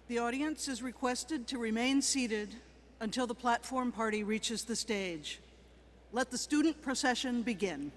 The audience is requested to remain seated until the platform party reaches the stage. Let the student procession begin.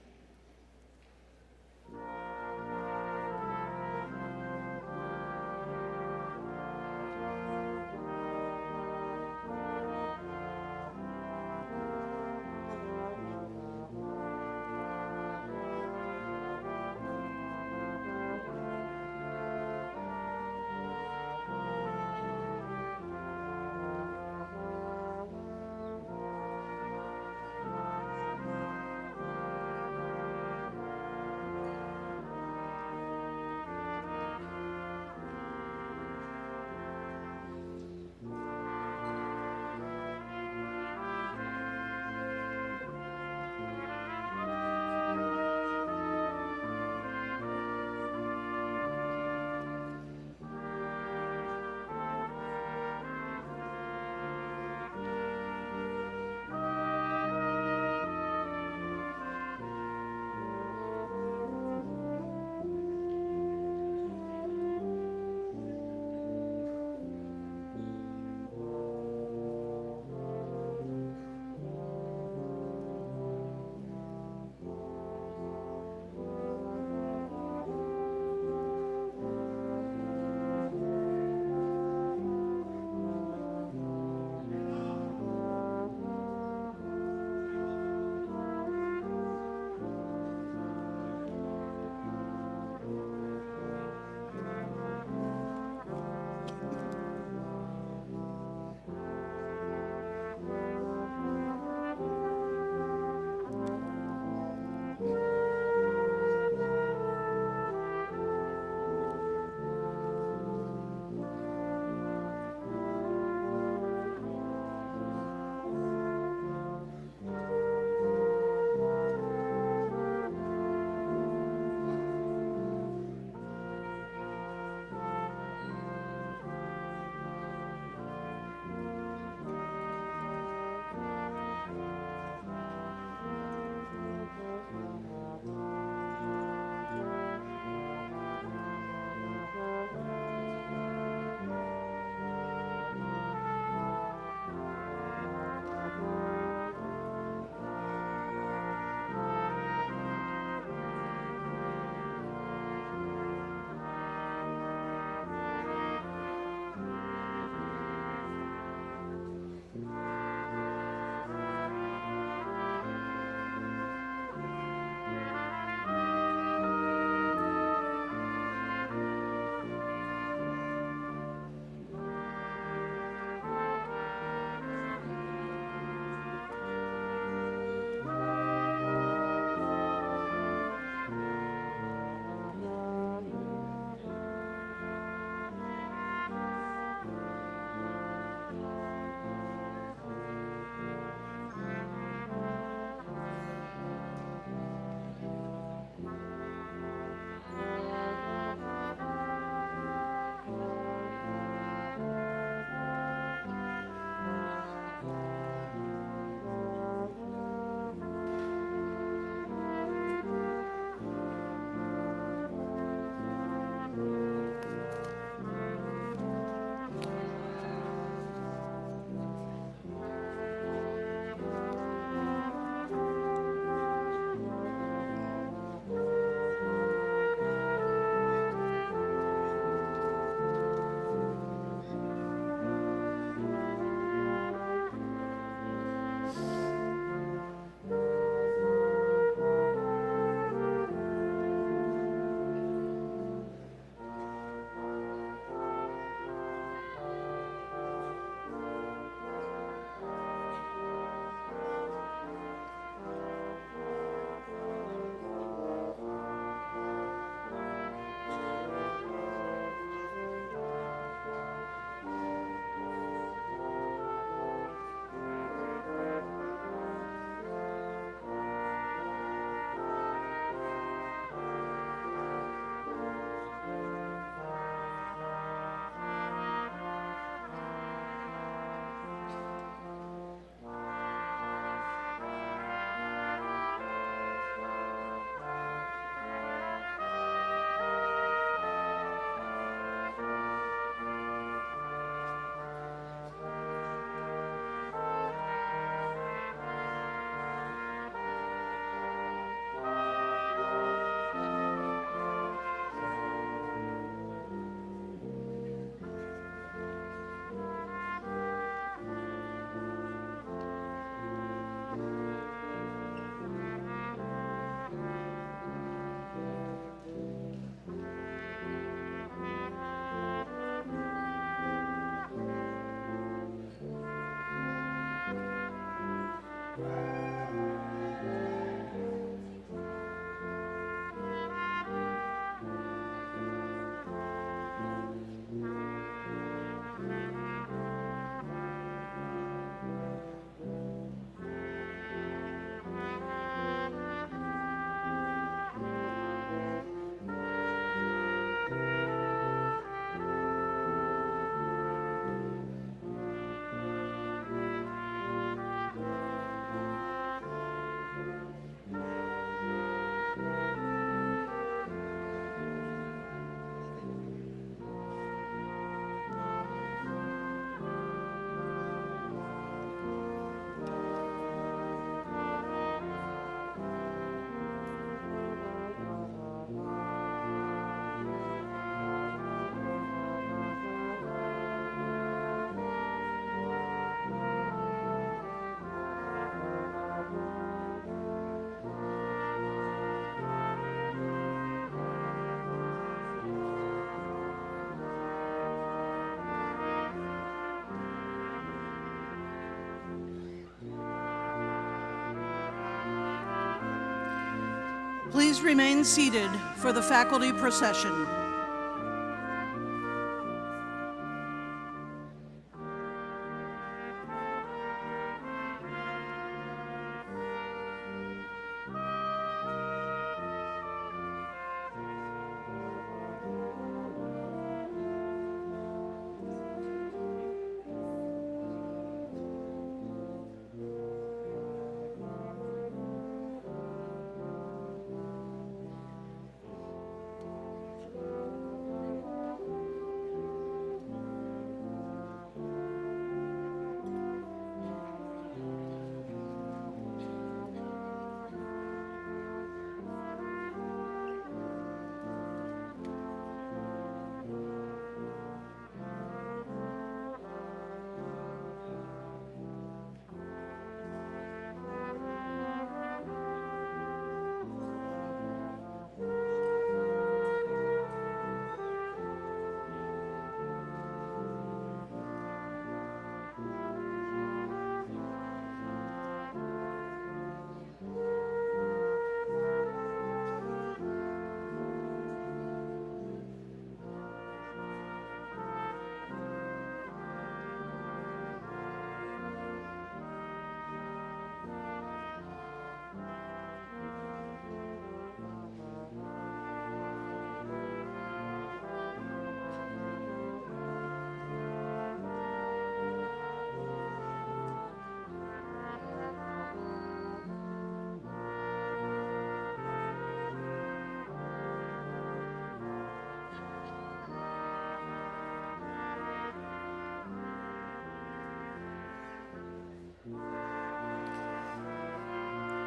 Please remain seated for the faculty procession.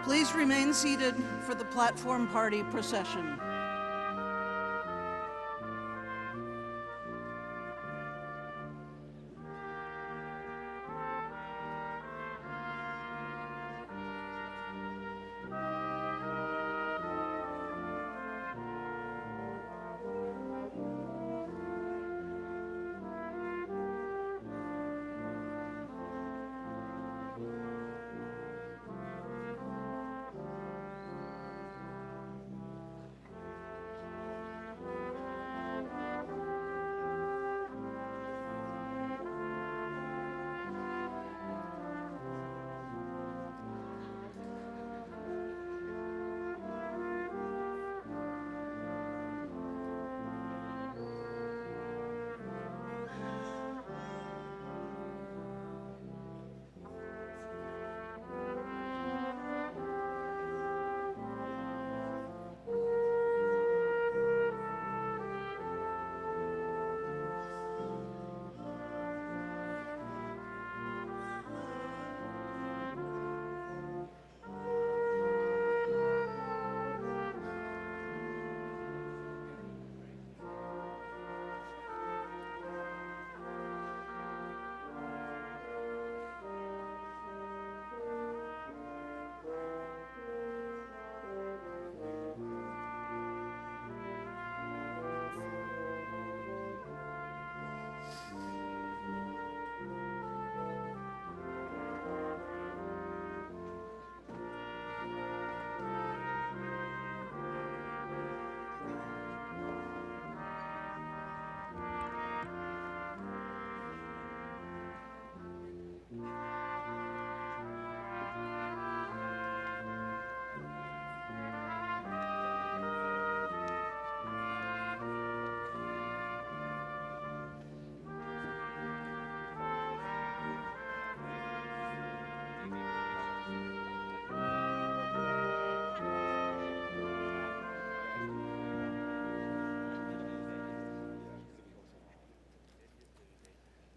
Please remain seated for the platform party procession.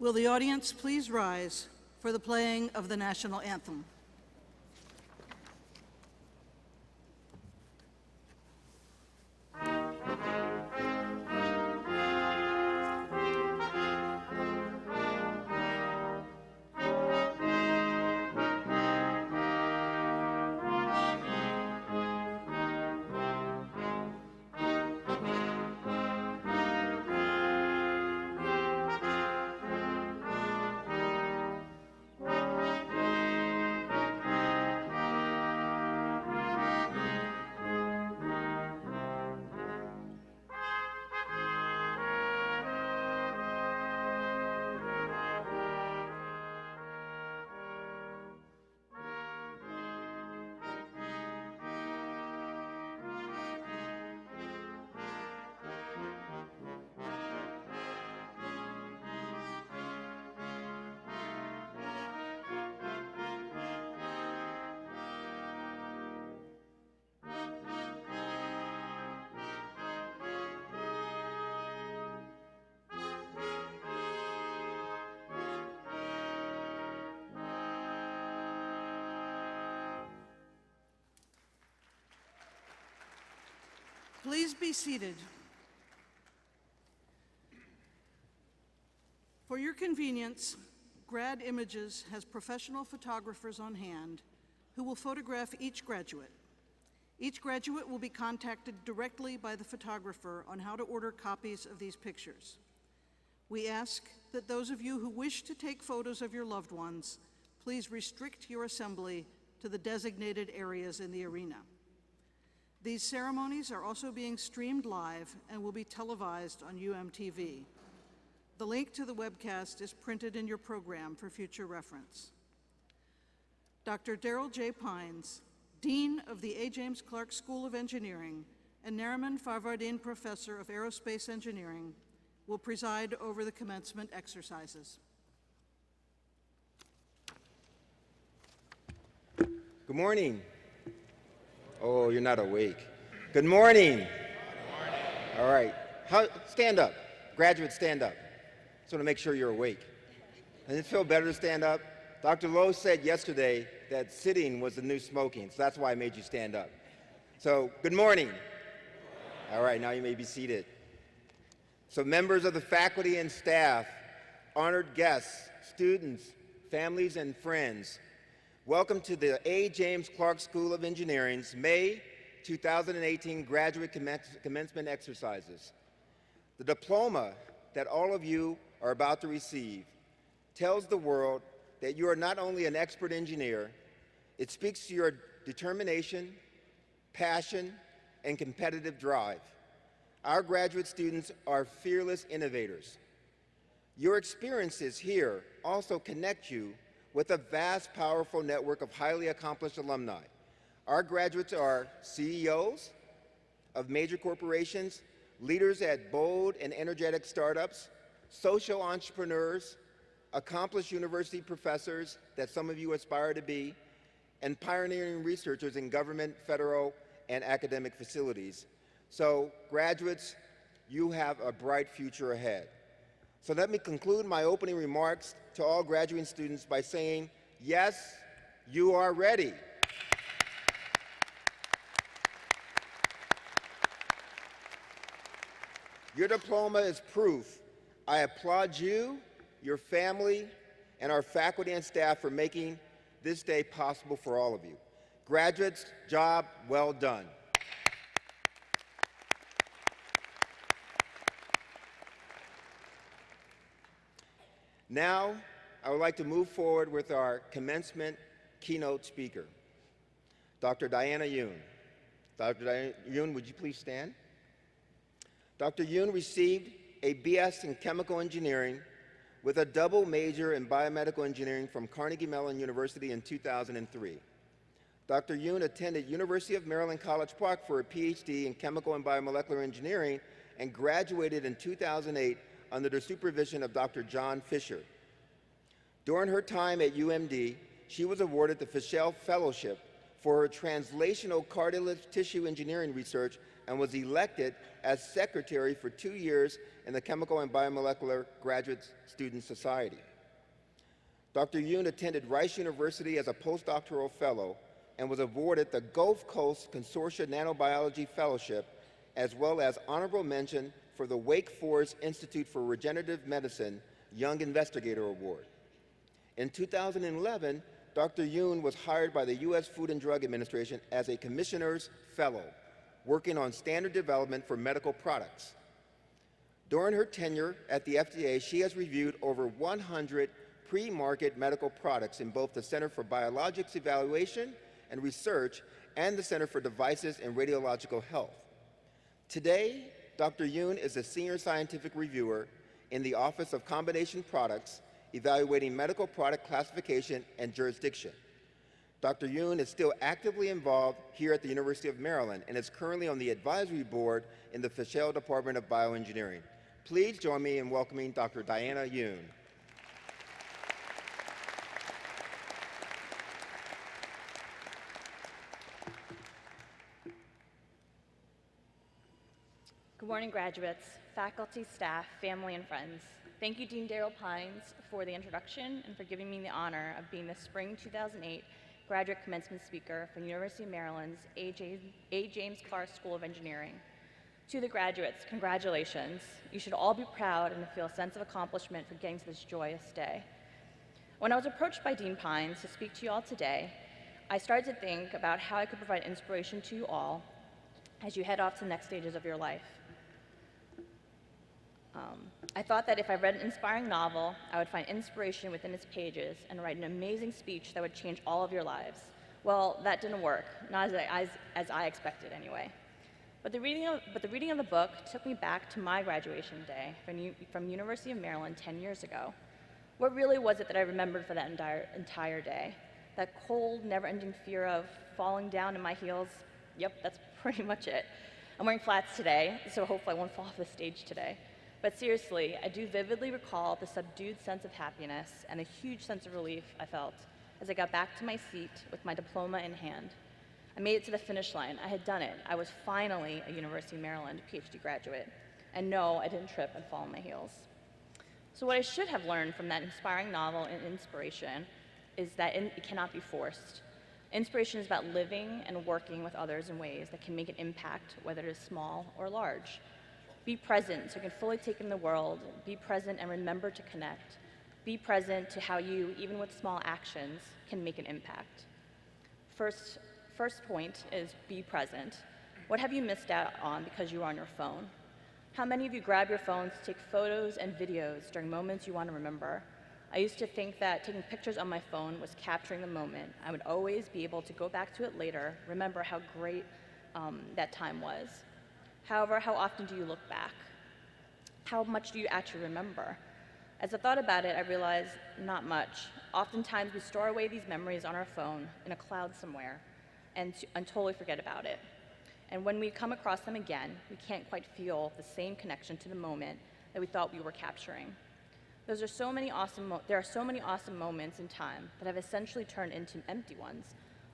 Will the audience please rise for the playing of the national anthem? Please be seated. For your convenience, Grad Images has professional photographers on hand who will photograph each graduate. Each graduate will be contacted directly by the photographer on how to order copies of these pictures. We ask that those of you who wish to take photos of your loved ones, please restrict your assembly to the designated areas in the arena. These ceremonies are also being streamed live and will be televised on UMTV. The link to the webcast is printed in your program for future reference. Dr. Darrell J. Pines, Dean of the A. James Clark School of Engineering and Nariman Farvardin Professor of Aerospace Engineering, will preside over the commencement exercises. Good morning. Oh, you're not awake. Good morning. Good morning. All right. Stand up. Graduates, stand up. Just want to make sure you're awake. Does it feel better to stand up? Dr. Lowe said yesterday that sitting was the new smoking, so that's why I made you stand up. So, good morning. All right, now you may be seated. So, members of the faculty and staff, honored guests, students, families, and friends, welcome to the A. James Clark School of Engineering's May 2018 Graduate Commencement Exercises. The diploma that all of you are about to receive tells the world that you are not only an expert engineer, it speaks to your determination, passion, and competitive drive. Our graduate students are fearless innovators. Your experiences here also connect you with a vast, powerful network of highly accomplished alumni. Our graduates are CEOs of major corporations, leaders at bold and energetic startups, social entrepreneurs, accomplished university professors that some of you aspire to be, and pioneering researchers in government, federal, and academic facilities. So, graduates, you have a bright future ahead. So let me conclude my opening remarks to all graduating students by saying, yes, you are ready. Your diploma is proof. I applaud you, your family, and our faculty and staff for making this day possible for all of you. Graduates, job well done. Now, I would like to move forward with our commencement keynote speaker, Dr. Diana Yoon. Dr. Diana Yoon, would you please stand? Dr. Yoon received a BS in chemical engineering with a double major in biomedical engineering from Carnegie Mellon University in 2003. Dr. Yoon attended University of Maryland College Park for a PhD in chemical and biomolecular engineering and graduated in 2008 under the supervision of Dr. John Fisher. During her time at UMD, she was awarded the Fischel Fellowship for her translational cartilage tissue engineering research and was elected as secretary for 2 years in the Chemical and Biomolecular Graduate Student Society. Dr. Yoon attended Rice University as a postdoctoral fellow and was awarded the Gulf Coast Consortia Nanobiology Fellowship, as well as honorable mention for the Wake Forest Institute for Regenerative Medicine Young Investigator Award. In 2011, Dr. Yoon was hired by the U.S. Food and Drug Administration as a Commissioner's Fellow, working on standard development for medical products. During her tenure at the FDA, she has reviewed over 100 pre-market medical products in both the Center for Biologics Evaluation and Research and the Center for Devices and Radiological Health. Today, Dr. Yoon is a senior scientific reviewer in the Office of Combination Products, evaluating medical product classification and jurisdiction. Dr. Yoon is still actively involved here at the University of Maryland and is currently on the advisory board in the Fischel Department of Bioengineering. Please join me in welcoming Dr. Diana Yoon. Good morning, graduates, faculty, staff, family, and friends. Thank you, Dean Darrell Pines, for the introduction and for giving me the honor of being the Spring 2008 Graduate Commencement Speaker for University of Maryland's A. James Clark School of Engineering. To the graduates, congratulations. You should all be proud and feel a sense of accomplishment for getting to this joyous day. When I was approached by Dean Pines to speak to you all today, I started to think about how I could provide inspiration to you all as you head off to the next stages of your life. I thought that if I read an inspiring novel, I would find inspiration within its pages and write an amazing speech that would change all of your lives. Well, that didn't work, not as I expected anyway. But the reading of the book took me back to my graduation day from University of Maryland 10 years ago. What really was it that I remembered for that entire day? That cold, never-ending fear of falling down in my heels? Yep, that's pretty much it. I'm wearing flats today, so hopefully I won't fall off the stage today. But seriously, I do vividly recall the subdued sense of happiness and the huge sense of relief I felt as I got back to my seat with my diploma in hand. I made it to the finish line. I had done it. I was finally a University of Maryland PhD graduate. And no, I didn't trip and fall on my heels. So what I should have learned from that inspiring novel and inspiration is that it cannot be forced. Inspiration is about living and working with others in ways that can make an impact, whether it is small or large. Be present so you can fully take in the world. Be present and remember to connect. Be present to how you, even with small actions, can make an impact. First point is be present. What have you missed out on because you were on your phone? How many of you grab your phones to take photos and videos during moments you want to remember? I used to think that taking pictures on my phone was capturing the moment. I would always be able to go back to it later, remember how great that time was. However, how often do you look back? How much do you actually remember? As I thought about it, I realized not much. Oftentimes, we store away these memories on our phone in a cloud somewhere and totally forget about it. And when we come across them again, we can't quite feel the same connection to the moment that we thought we were capturing. There are so many awesome moments in time that have essentially turned into empty ones,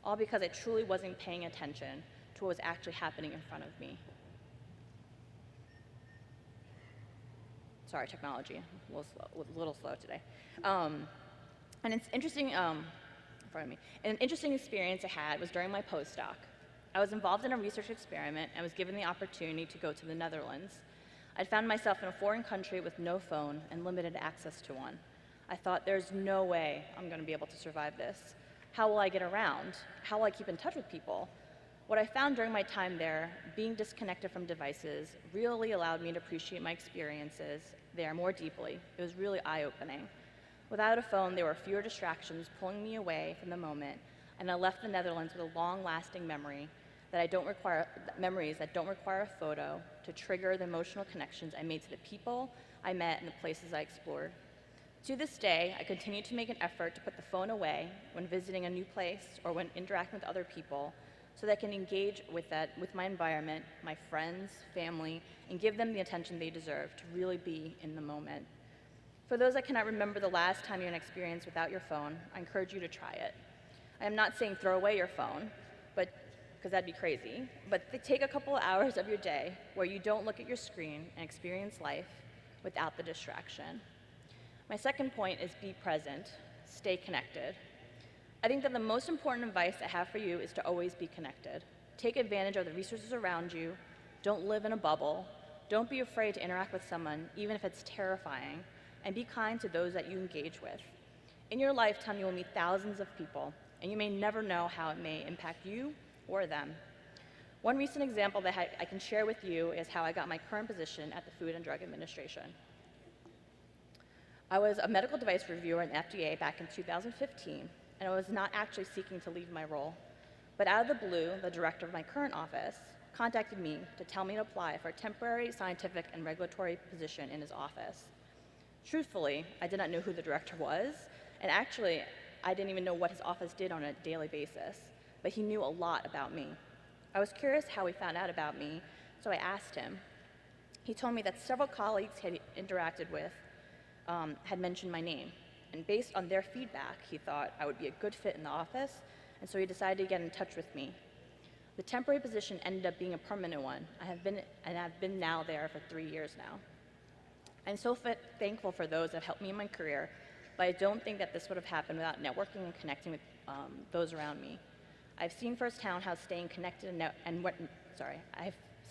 all because I truly wasn't paying attention to what was actually happening in front of me. Sorry, technology, a little slow today. And it's interesting, an interesting experience I had was during my postdoc. I was involved in a research experiment and was given the opportunity to go to the Netherlands. I'd found myself in a foreign country with no phone and limited access to one. I thought, there's no way I'm going to be able to survive this. How will I get around? How will I keep in touch with people? What I found during my time there, being disconnected from devices, really allowed me to appreciate my experiences there more deeply. It was really eye-opening. Without a phone, there were fewer distractions pulling me away from the moment, and I left the Netherlands with a long-lasting memories that don't require a photo to trigger the emotional connections I made to the people I met and the places I explored. To this day, I continue to make an effort to put the phone away when visiting a new place or when interacting with other people, so that I can engage with my environment, my friends, family, and give them the attention they deserve to really be in the moment. For those that cannot remember the last time you had an experience without your phone, I encourage you to try it. I am not saying throw away your phone, because that'd be crazy, but take a couple of hours of your day where you don't look at your screen and experience life without the distraction. My second point is be present, stay connected. I think that the most important advice I have for you is to always be connected. Take advantage of the resources around you. Don't live in a bubble. Don't be afraid to interact with someone, even if it's terrifying, and be kind to those that you engage with. In your lifetime, you will meet thousands of people, and you may never know how it may impact you or them. One recent example that I can share with you is how I got my current position at the Food and Drug Administration. I was a medical device reviewer in FDA back in 2015, and I was not actually seeking to leave my role. But out of the blue, the director of my current office contacted me to tell me to apply for a temporary scientific and regulatory position in his office. Truthfully, I did not know who the director was, and actually, I didn't even know what his office did on a daily basis, but he knew a lot about me. I was curious how he found out about me, so I asked him. He told me that several colleagues he had interacted with had mentioned my name, and based on their feedback, he thought I would be a good fit in the office, and so he decided to get in touch with me. The temporary position ended up being a permanent one. I've been now there for 3 years now. I'm so thankful for those that have helped me in my career, but I don't think that this would have happened without networking and connecting with those around me. I've seen firsthand how staying connected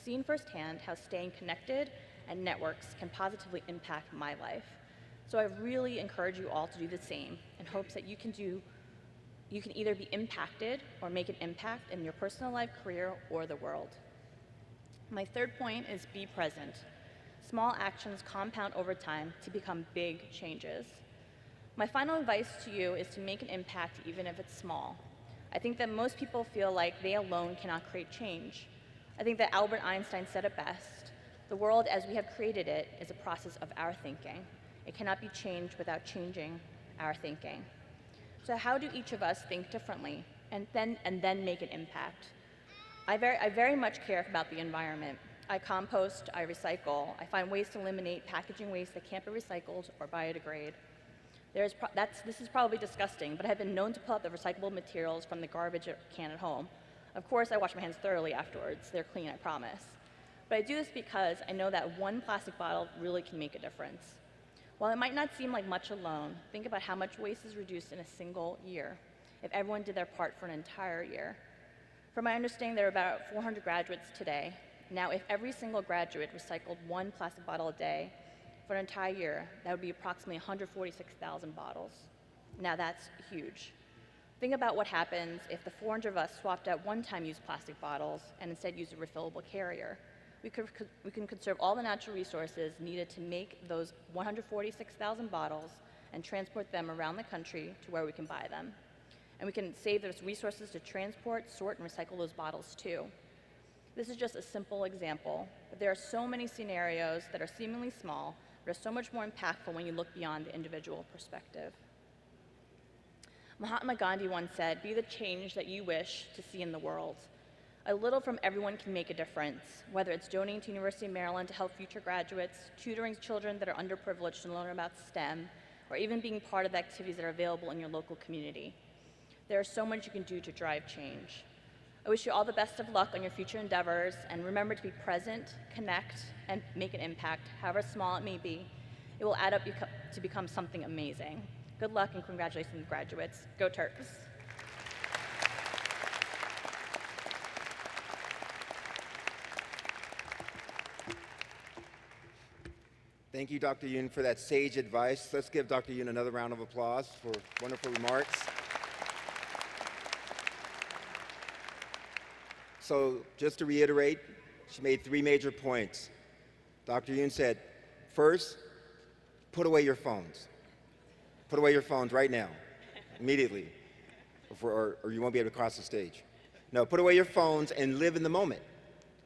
seen firsthand how staying connected and networks can positively impact my life. So I really encourage you all to do the same in hopes that you can either be impacted or make an impact in your personal life, career, or the world. My third point is be present. Small actions compound over time to become big changes. My final advice to you is to make an impact even if it's small. I think that most people feel like they alone cannot create change. I think that Albert Einstein said it best: the world as we have created it is a process of our thinking. It cannot be changed without changing our thinking. So how do each of us think differently and then make an impact? I very much care about the environment. I compost, I recycle, I find ways to eliminate packaging waste that can't be recycled or biodegrade. This is probably disgusting, but I've been known to pull out the recyclable materials from the garbage can at home. Of course, I wash my hands thoroughly afterwards. They're clean, I promise. But I do this because I know that one plastic bottle really can make a difference. While it might not seem like much alone, think about how much waste is reduced in a single year if everyone did their part for an entire year. From my understanding, there are about 400 graduates today. Now, if every single graduate recycled one plastic bottle a day for an entire year, that would be approximately 146,000 bottles. Now, that's huge. Think about what happens if the 400 of us swapped out one-time use plastic bottles and instead used a refillable carrier. We can conserve all the natural resources needed to make those 146,000 bottles and transport them around the country to where we can buy them. And we can save those resources to transport, sort, and recycle those bottles too. This is just a simple example, but there are so many scenarios that are seemingly small, but are so much more impactful when you look beyond the individual perspective. Mahatma Gandhi once said, "Be the change that you wish to see in the world." A little from everyone can make a difference, whether it's donating to University of Maryland to help future graduates, tutoring children that are underprivileged to learn about STEM, or even being part of the activities that are available in your local community. There is so much you can do to drive change. I wish you all the best of luck on your future endeavors, and remember to be present, connect, and make an impact, however small it may be. It will add up to become something amazing. Good luck and congratulations, graduates. Go Terps. Thank you, Dr. Yoon, for that sage advice. Let's give Dr. Yoon another round of applause for wonderful remarks. So just to reiterate, she made 3 major points. Dr. Yoon said, first, put away your phones. Put away your phones right now, immediately, or you won't be able to cross the stage. No, put away your phones and live in the moment.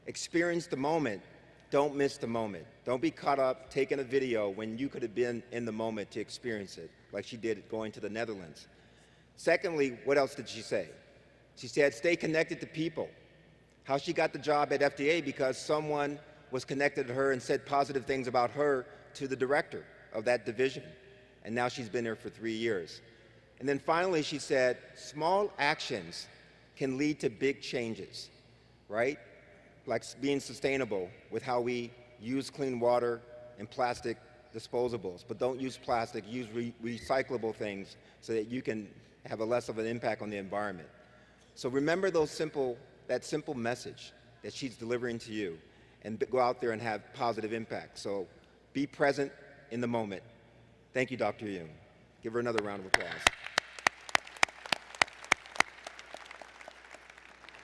Experience the moment. Don't miss the moment. Don't be caught up taking a video when you could have been in the moment to experience it, like she did going to the Netherlands. Secondly, what else did she say? She said, stay connected to people. How she got the job at FDA because someone was connected to her and said positive things about her to the director of that division. And now she's been there for 3 years. And then finally, she said, small actions can lead to big changes, right? Like being sustainable with how we use clean water and plastic disposables. But don't use plastic, use recyclable things so that you can have a less of an impact on the environment. So remember that simple message that she's delivering to you and go out there and have positive impact. So be present in the moment. Thank you, Dr. Yoon. Give her another round of applause.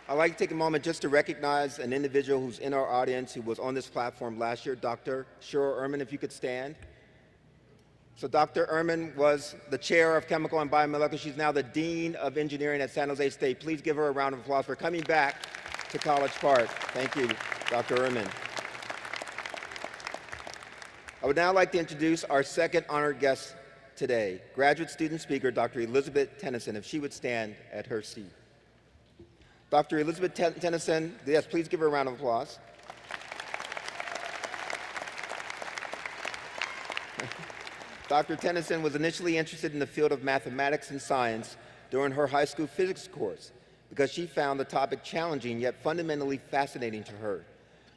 I'd like to take a moment just to recognize an individual who's in our audience who was on this platform last year, Dr. Shura Ehrman, if you could stand. So Dr. Ehrman was the chair of chemical and biomolecular. She's now the dean of engineering at San Jose State. Please give her a round of applause for coming back to College Park. Thank you, Dr. Ehrman. I would now like to introduce our second honored guest today, graduate student speaker, Dr. Elizabeth Tennyson, if she would stand at her seat. Dr. Elizabeth Tennyson, yes, please give her a round of applause. Dr. Tennyson was initially interested in the field of mathematics and science during her high school physics course because she found the topic challenging yet fundamentally fascinating to her.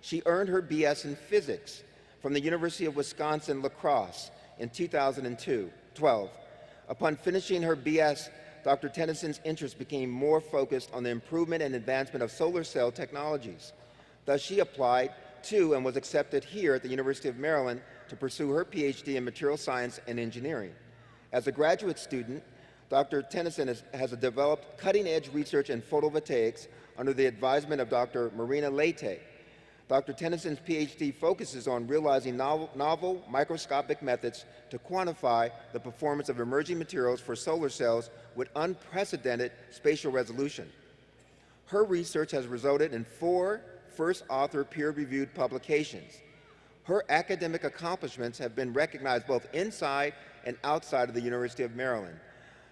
She earned her BS in physics from the University of Wisconsin-La Crosse in 2012. Upon finishing her BS, Dr. Tennyson's interest became more focused on the improvement and advancement of solar cell technologies. Thus, she applied to and was accepted here at the University of Maryland to pursue her PhD in material science and engineering. As a graduate student, Dr. Tennyson has developed cutting-edge research in photovoltaics under the advisement of Dr. Marina Leite. Dr. Tennyson's PhD focuses on realizing novel microscopic methods to quantify the performance of emerging materials for solar cells with unprecedented spatial resolution. Her research has resulted in 4 first-author peer-reviewed publications. Her academic accomplishments have been recognized both inside and outside of the University of Maryland.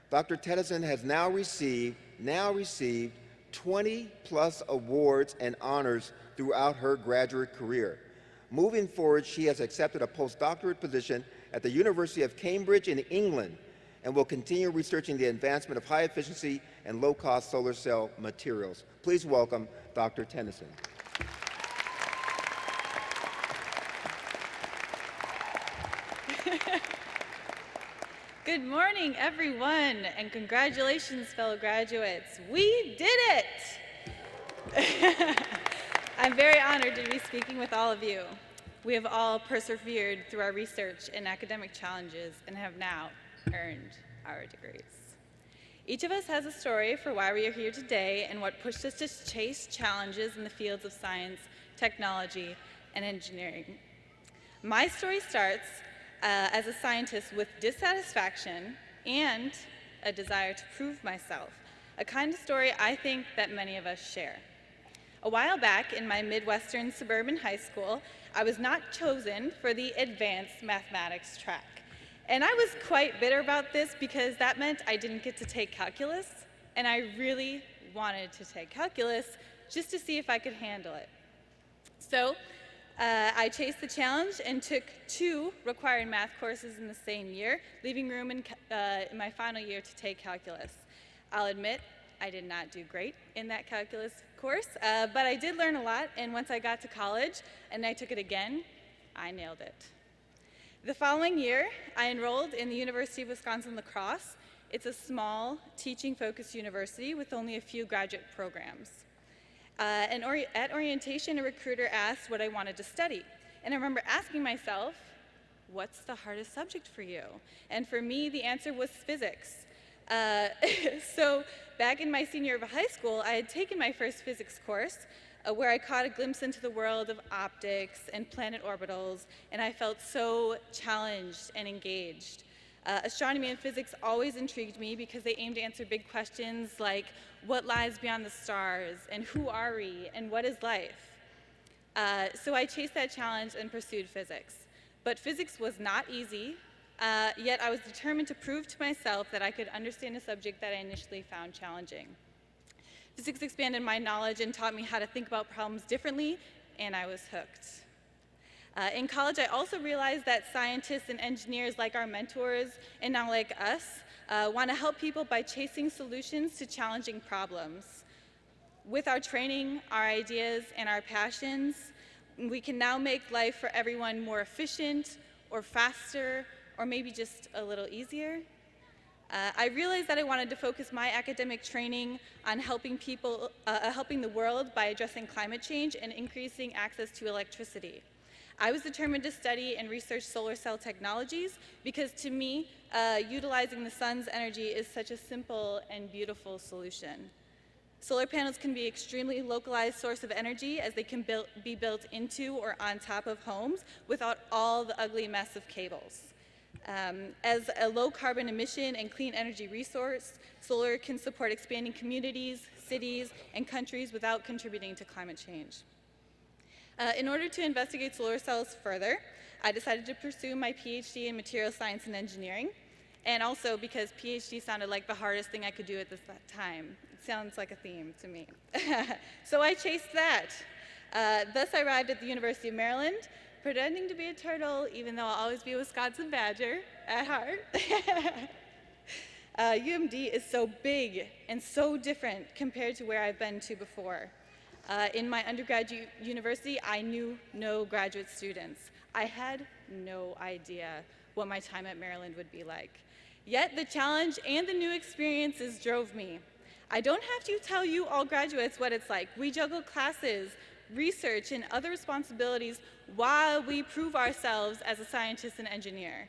Dr. Tennyson has now received 20-plus awards and honors throughout her graduate career. Moving forward, she has accepted a postdoctorate position at the University of Cambridge in England and will continue researching the advancement of high-efficiency and low-cost solar cell materials. Please welcome Dr. Tennyson. Good morning, everyone, and congratulations, fellow graduates. We did it! I'm very honored to be speaking with all of you. We have all persevered through our research and academic challenges and have now earned our degrees. Each of us has a story for why we are here today and what pushed us to chase challenges in the fields of science, technology, and engineering. My story starts as a scientist with dissatisfaction and a desire to prove myself, a kind of story I think that many of us share. A while back in my Midwestern suburban high school, I was not chosen for the advanced mathematics track. And I was quite bitter about this because that meant I didn't get to take calculus, and I really wanted to take calculus just to see if I could handle it. So I chased the challenge and took 2 required math courses in the same year, leaving room in my final year to take calculus. I'll admit I did not do great in that calculus course, but I did learn a lot, and once I got to college and I took it again, I nailed it. The following year, I enrolled in the University of Wisconsin-La Crosse. It's a small, teaching-focused university with only a few graduate programs. At orientation, a recruiter asked what I wanted to study. And I remember asking myself, what's the hardest subject for you? And for me, the answer was physics. So back in my senior year of high school, I had taken my first physics course where I caught a glimpse into the world of optics and planet orbitals, and I felt so challenged and engaged. Astronomy and physics always intrigued me because they aimed to answer big questions like what lies beyond the stars, and who are we, and what is life? So I chased that challenge and pursued physics. But physics was not easy, yet I was determined to prove to myself that I could understand a subject that I initially found challenging. Physics expanded my knowledge and taught me how to think about problems differently, and I was hooked. In college, I also realized that scientists and engineers, like our mentors, and now like us, want to help people by chasing solutions to challenging problems. With our training, our ideas, and our passions, we can now make life for everyone more efficient, or faster, or maybe just a little easier. I realized that I wanted to focus my academic training on helping the world by addressing climate change and increasing access to electricity. I was determined to study and research solar cell technologies because to me, utilizing the sun's energy is such a simple and beautiful solution. Solar panels can be an extremely localized source of energy as they can be built into or on top of homes without all the ugly mess of cables. As a low carbon emission and clean energy resource, solar can support expanding communities, cities, and countries without contributing to climate change. In order to investigate solar cells further, I decided to pursue my PhD in material science and engineering, and also because PhD sounded like the hardest thing I could do at this time. It sounds like a theme to me. So I chased that. Thus I arrived at the University of Maryland, pretending to be a turtle, even though I'll always be a Wisconsin Badger at heart. UMD is so big and so different compared to where I've been to before. In my undergraduate university, I knew no graduate students. I had no idea what my time at Maryland would be like. Yet the challenge and the new experiences drove me. I don't have to tell you all graduates what it's like. We juggle classes, research, and other responsibilities while we prove ourselves as a scientist and engineer.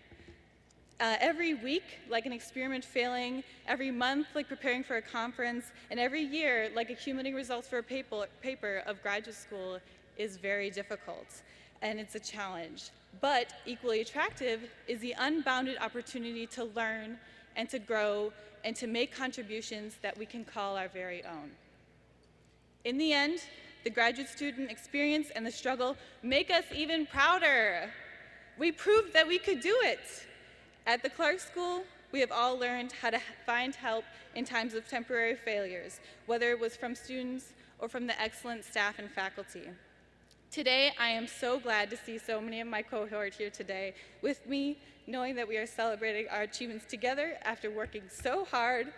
Every week, like an experiment failing, every month, like preparing for a conference, and every year, like accumulating results for a paper of graduate school is very difficult, and it's a challenge. But equally attractive is the unbounded opportunity to learn and to grow and to make contributions that we can call our very own. In the end, the graduate student experience and the struggle make us even prouder. We proved that we could do it. At the Clark School, we have all learned how to find help in times of temporary failures, whether it was from students or from the excellent staff and faculty. Today, I am so glad to see so many of my cohort here today with me, knowing that we are celebrating our achievements together after working so hard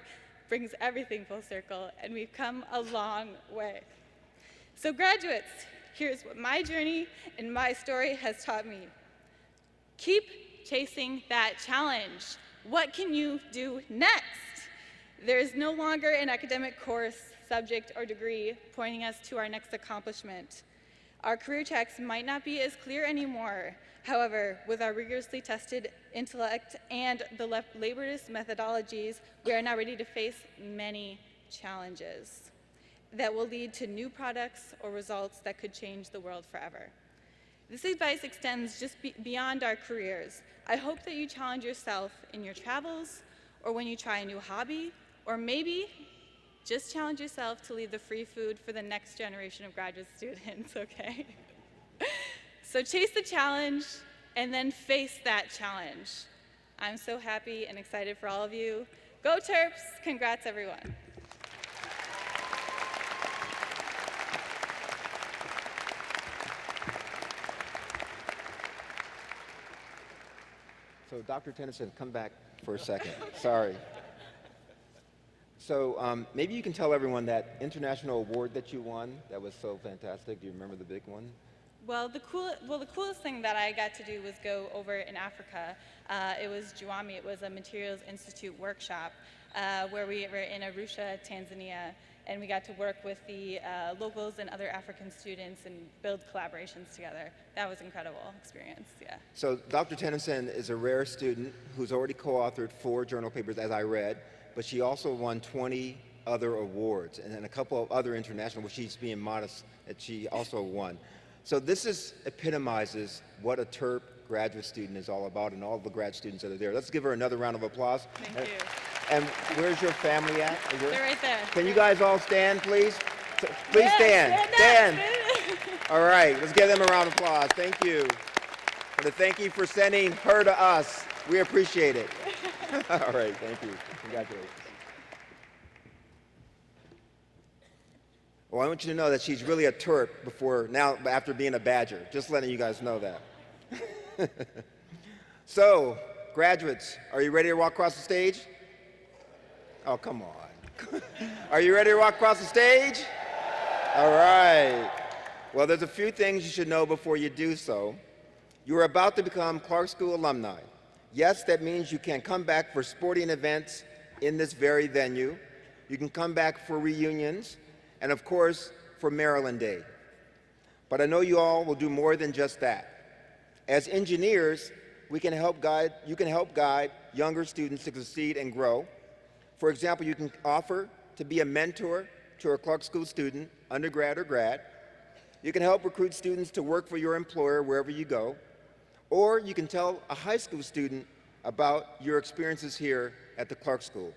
brings everything full circle, and we've come a long way. So graduates, here's what my journey and my story has taught me. Keep chasing that challenge. What can you do next? There is no longer an academic course, subject, or degree pointing us to our next accomplishment. Our career tracks might not be as clear anymore. However, with our rigorously tested intellect and the laborious methodologies, we are now ready to face many challenges that will lead to new products or results that could change the world forever. This advice extends just beyond our careers. I hope that you challenge yourself in your travels, or when you try a new hobby, or maybe just challenge yourself to leave the free food for the next generation of graduate students, okay? So chase the challenge and then face that challenge. I'm so happy and excited for all of you. Go Terps! Congrats, everyone. So Dr. Tennyson, come back for a second. Sorry. So maybe you can tell everyone that international award that you won, that was so fantastic. Do you remember the big one? Well, the coolest thing that I got to do was go over in Africa. It was Juwami. It was a Materials Institute workshop where we were in Arusha, Tanzania, and we got to work with the locals and other African students and build collaborations together. That was an incredible experience, yeah. So Dr. Tennyson is a rare student who's already co-authored 4 journal papers, as I read, but she also won 20 other awards and then a couple of other international, which she's being modest that she also won. So this epitomizes what a TERP graduate student is all about and all the grad students that are there. Let's give her another round of applause. Thank you. And where's your family at? They're right there. Can you guys all stand, please? Please stand. Stand. All right, let's give them a round of applause. Thank you. And thank you for sending her to us. We appreciate it. All right, thank you. Congratulations. Well, I want you to know that she's really a Terp after being a Badger. Just letting you guys know that. So, graduates, are you ready to walk across the stage? Oh, come on. Are you ready to walk across the stage? All right. Well, there's a few things you should know before you do so. You are about to become Clark School alumni. Yes, that means you can come back for sporting events in this very venue. You can come back for reunions, and of course, for Maryland Day. But I know you all will do more than just that. As engineers, you can help guide younger students to succeed and grow. For example, you can offer to be a mentor to a Clark School student, undergrad or grad. You can help recruit students to work for your employer wherever you go. Or you can tell a high school student about your experiences here at the Clark School.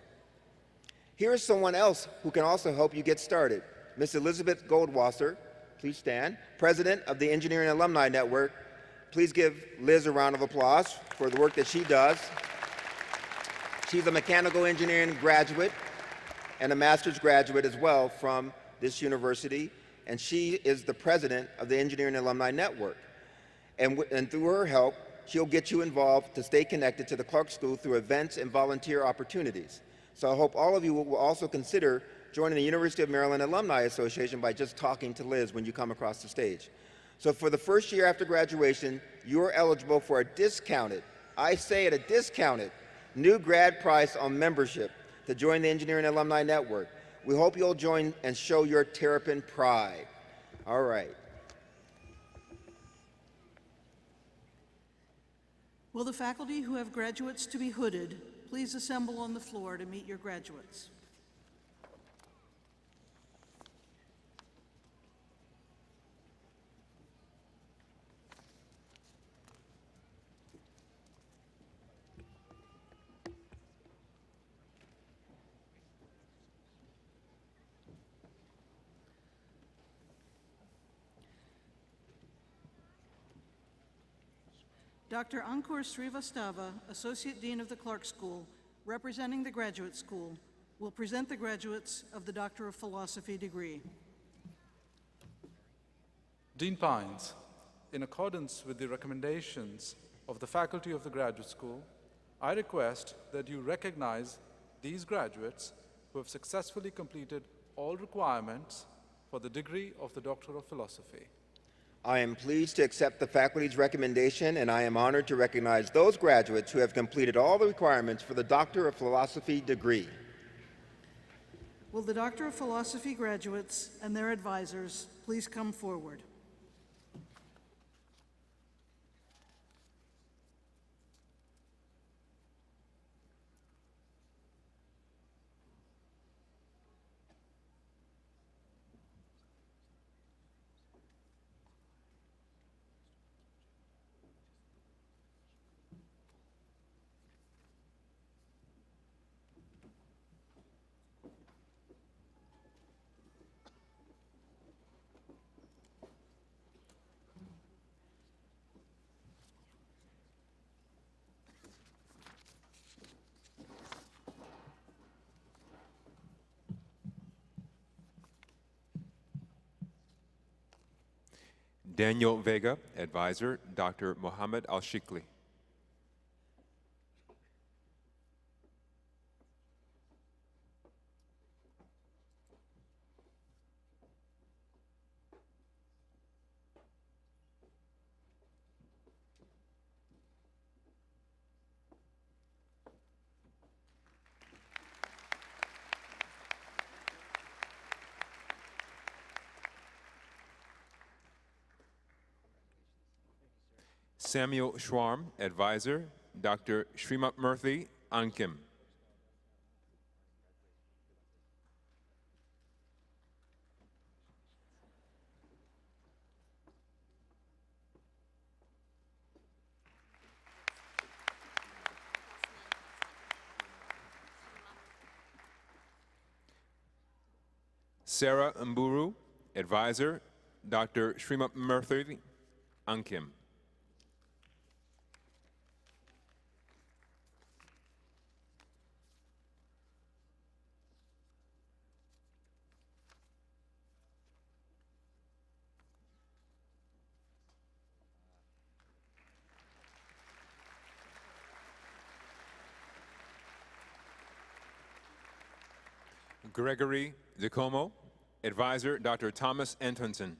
Here is someone else who can also help you get started. Ms. Elizabeth Goldwasser, please stand, President of the Engineering Alumni Network. Please give Liz a round of applause for the work that she does. She's a mechanical engineering graduate and a master's graduate as well from this university, and she is the president of the Engineering Alumni Network. And through her help, she'll get you involved to stay connected to the Clark School through events and volunteer opportunities. So I hope all of you will also consider joining the University of Maryland Alumni Association by just talking to Liz when you come across the stage. So for the first year after graduation, you're eligible for a discounted, I say it, a discounted, new grad price on membership to join the Engineering Alumni Network. We hope you'll join and show your Terrapin pride. All right. Will the faculty who have graduates to be hooded please assemble on the floor to meet your graduates? Dr. Ankur Srivastava, Associate Dean of the Clark School, representing the Graduate School, will present the graduates of the Doctor of Philosophy degree. Dean Pines, in accordance with the recommendations of the faculty of the Graduate School, I request that you recognize these graduates who have successfully completed all requirements for the degree of the Doctor of Philosophy. I am pleased to accept the faculty's recommendation, and I am honored to recognize those graduates who have completed all the requirements for the Doctor of Philosophy degree. Will the Doctor of Philosophy graduates and their advisors please come forward? Daniel Vega, advisor, Dr. Mohammed Al-Shikli. Samuel Schwarm, advisor, Dr. Srimurthy Ankim. Sarah Mburu, advisor, Dr. Srimurthy Ankim. Gregory DeComo, advisor, Dr. Thomas Antonsen.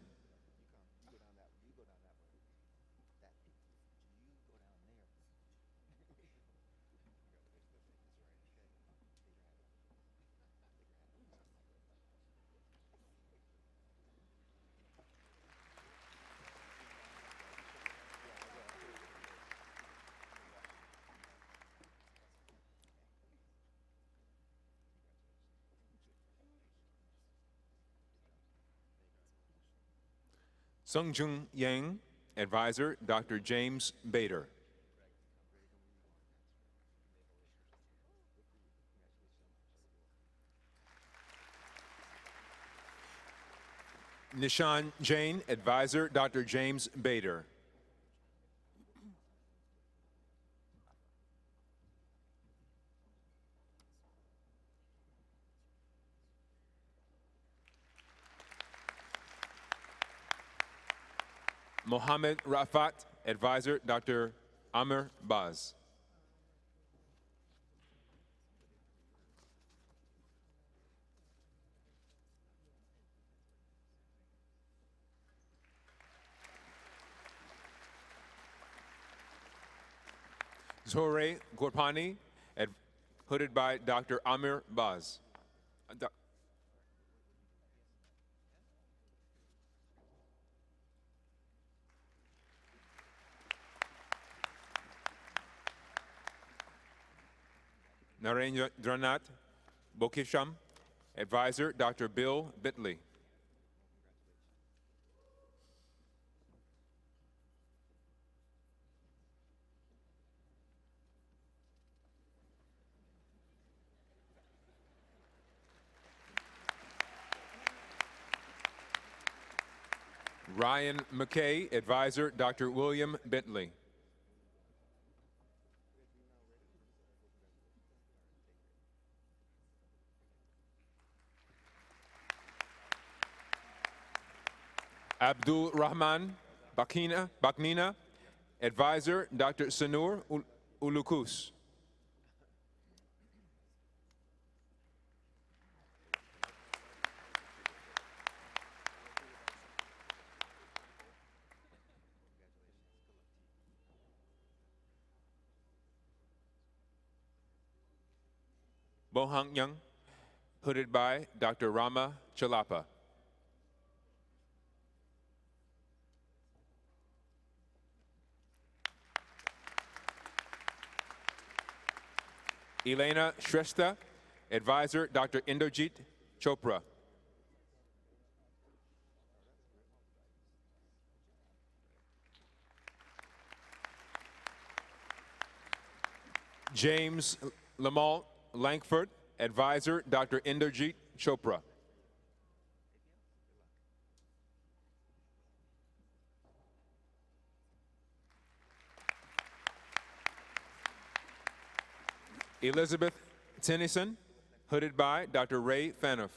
Sungjung Yang, advisor, Dr. James Bader. Nishan Jain, advisor, Dr. James Bader. Mohammed Rafat, advisor, Dr. Amir Baz. Zohre Gorpani, hooded by Dr. Amir Baz. Narendranath Bokisham. Advisor, Dr. Bill Bitley. Ryan McKay, Advisor, Dr. William Bentley. Abdul Rahman Baknina, Advisor, Dr. Sanur Ulukus. Bohang Young, hooded by Dr. Rama Chalapa. Elena Shrestha, Advisor, Dr. Inderjeet Chopra. James Lamalt Langford, Advisor, Dr. Inderjeet Chopra. Elizabeth Tennyson, hooded by Dr. Ray Fanoff.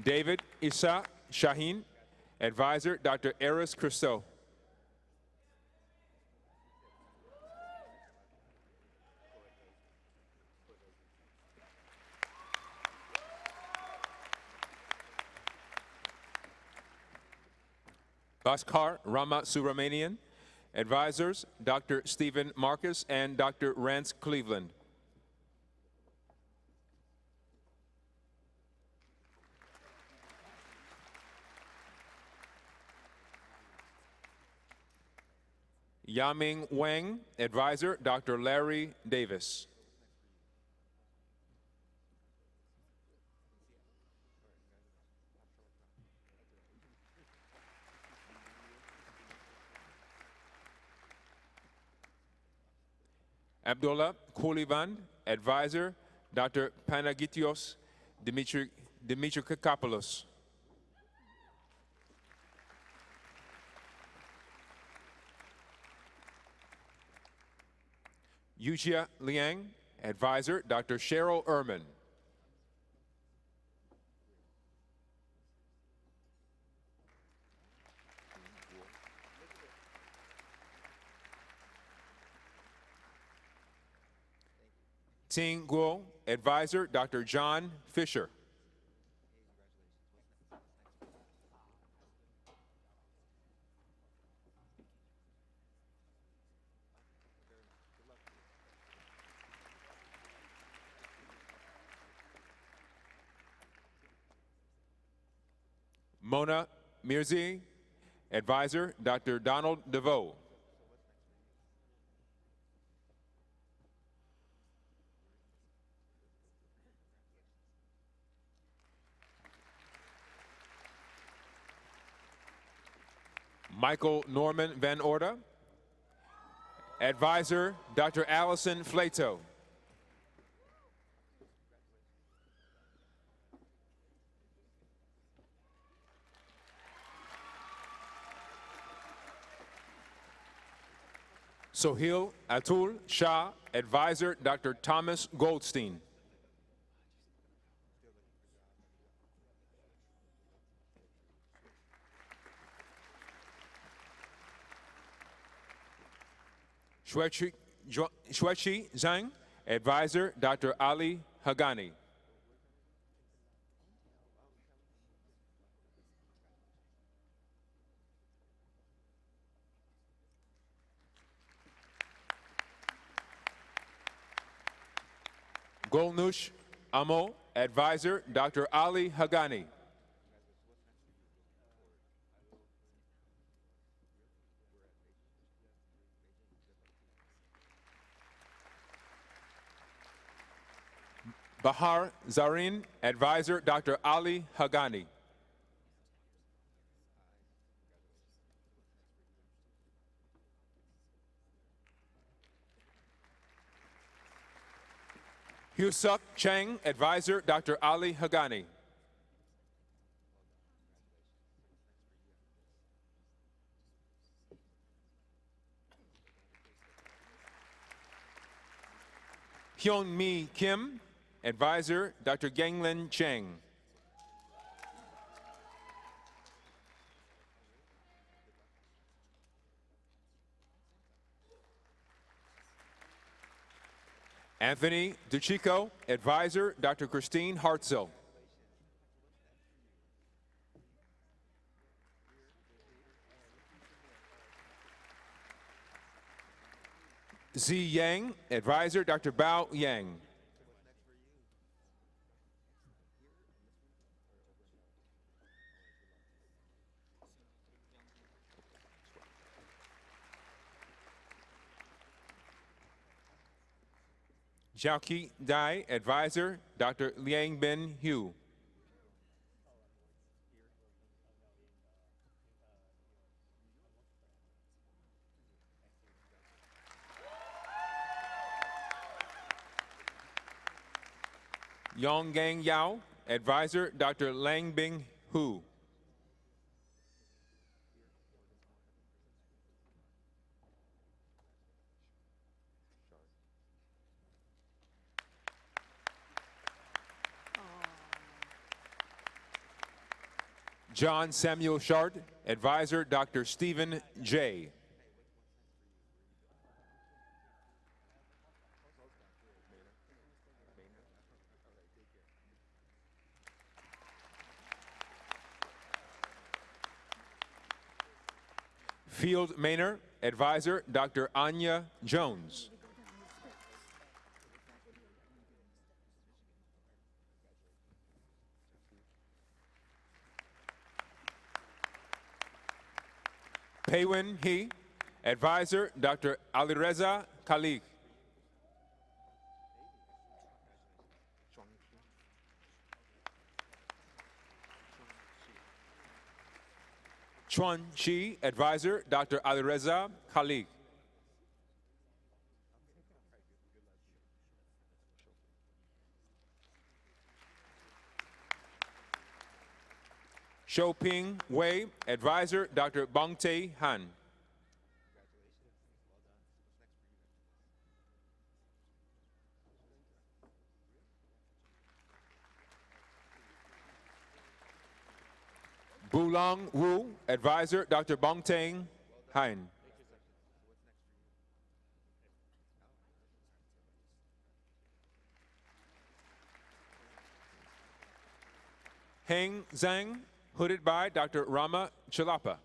David Issa Shaheen, Advisor, Dr. Eris Christo. Bhaskar Rama Subramanian, Advisors, Dr. Stephen Marcus and Dr. Rance Cleveland. Yaming Wang, Advisor, Dr. Larry Davis. Abdullah Koulivan, Advisor, Dr. Panagitios Dimitrakopoulos. Yujia Liang, Advisor, Dr. Cheryl Ehrman. Ting Guo, Advisor, Dr. John Fisher. Mona Mirzi, Advisor, Dr. Donald DeVoe. Michael Norman Van Orda, Advisor, Dr. Allison Flato. Sohil Atul Shah, Advisor, Dr. Thomas Goldstein. Shwechi Zhang, Advisor, Dr. Ali Hagani. Golnush Amo, Advisor, Dr. Ali Hagani. Bahar Zarin, Advisor Dr. Ali Hagani. Hyusuk Cheng, Advisor Dr. Ali Hagani. Hyun Mi Kim, Advisor Dr. Ganglin Cheng. Anthony DeChico, Advisor Dr. Christine Hartzell. Z Yang, Advisor Dr. Bao Yang. Jiaoqi Dai, Advisor Dr. Liang Bin Hu. Yonggang Yao, Advisor Dr. Lang Bing Hu. John Samuel Shard, Advisor Dr. Stephen J. Field Maynor, Advisor Dr. Anya Jones. Paywin He, Advisor Dr. Alireza Khalid. Chuan Chi, Advisor Dr. Alireza Khalid. Xiaoping Wei, Advisor Dr. Bongtae Han. Bulong Wu, Advisor Dr. Bongtae Han. Heng Zhang, hooded by Dr. Rama Chalapa.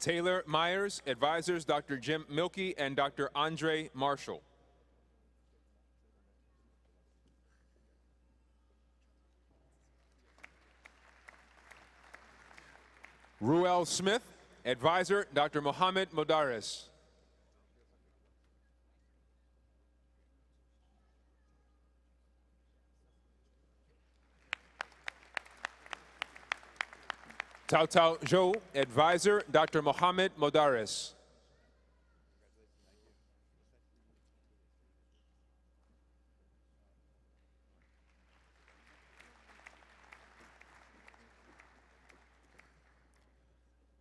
Taylor Myers, advisors Dr. Jim Milkey and Dr. Andre Marshall. Ruel Smith, advisor Dr. Mohammed Modares. Tao Tao Zhou, advisor Dr. Mohammed Modares.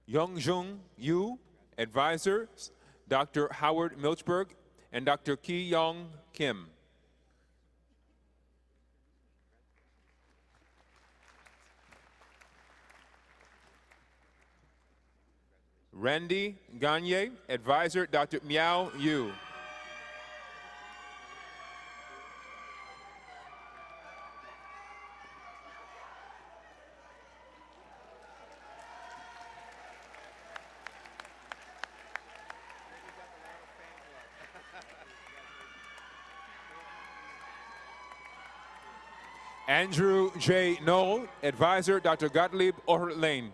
Youngjung Yu, advisor Dr. Howard Milchberg and Dr. Ki Yong Kim. Randy Gagne, advisor Dr. Miao Yu. Andrew J. Knoll, advisor Dr. Gottlieb Ohrlane.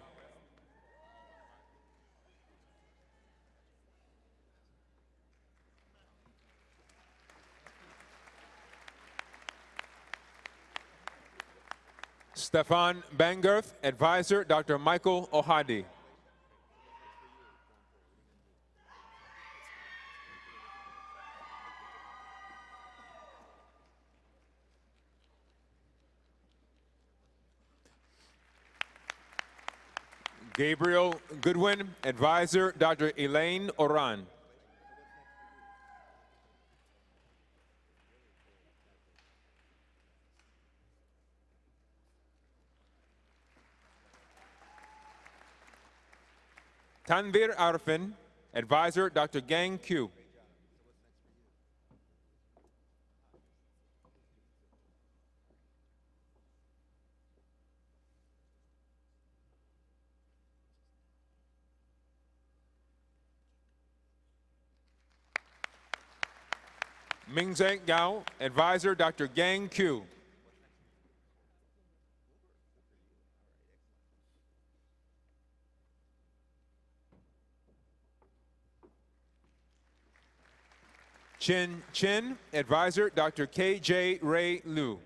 Stefan Bangerth, Advisor, Dr. Michael Ohadi. Gabriel Goodwin, Advisor, Dr. Elaine Oran. Tanvir Arfin, Advisor, Dr. Gang Q. Mingzhe Gao, Advisor, Dr. Gang Q. Chin Chin, Advisor, Dr. K.J. Ray Liu.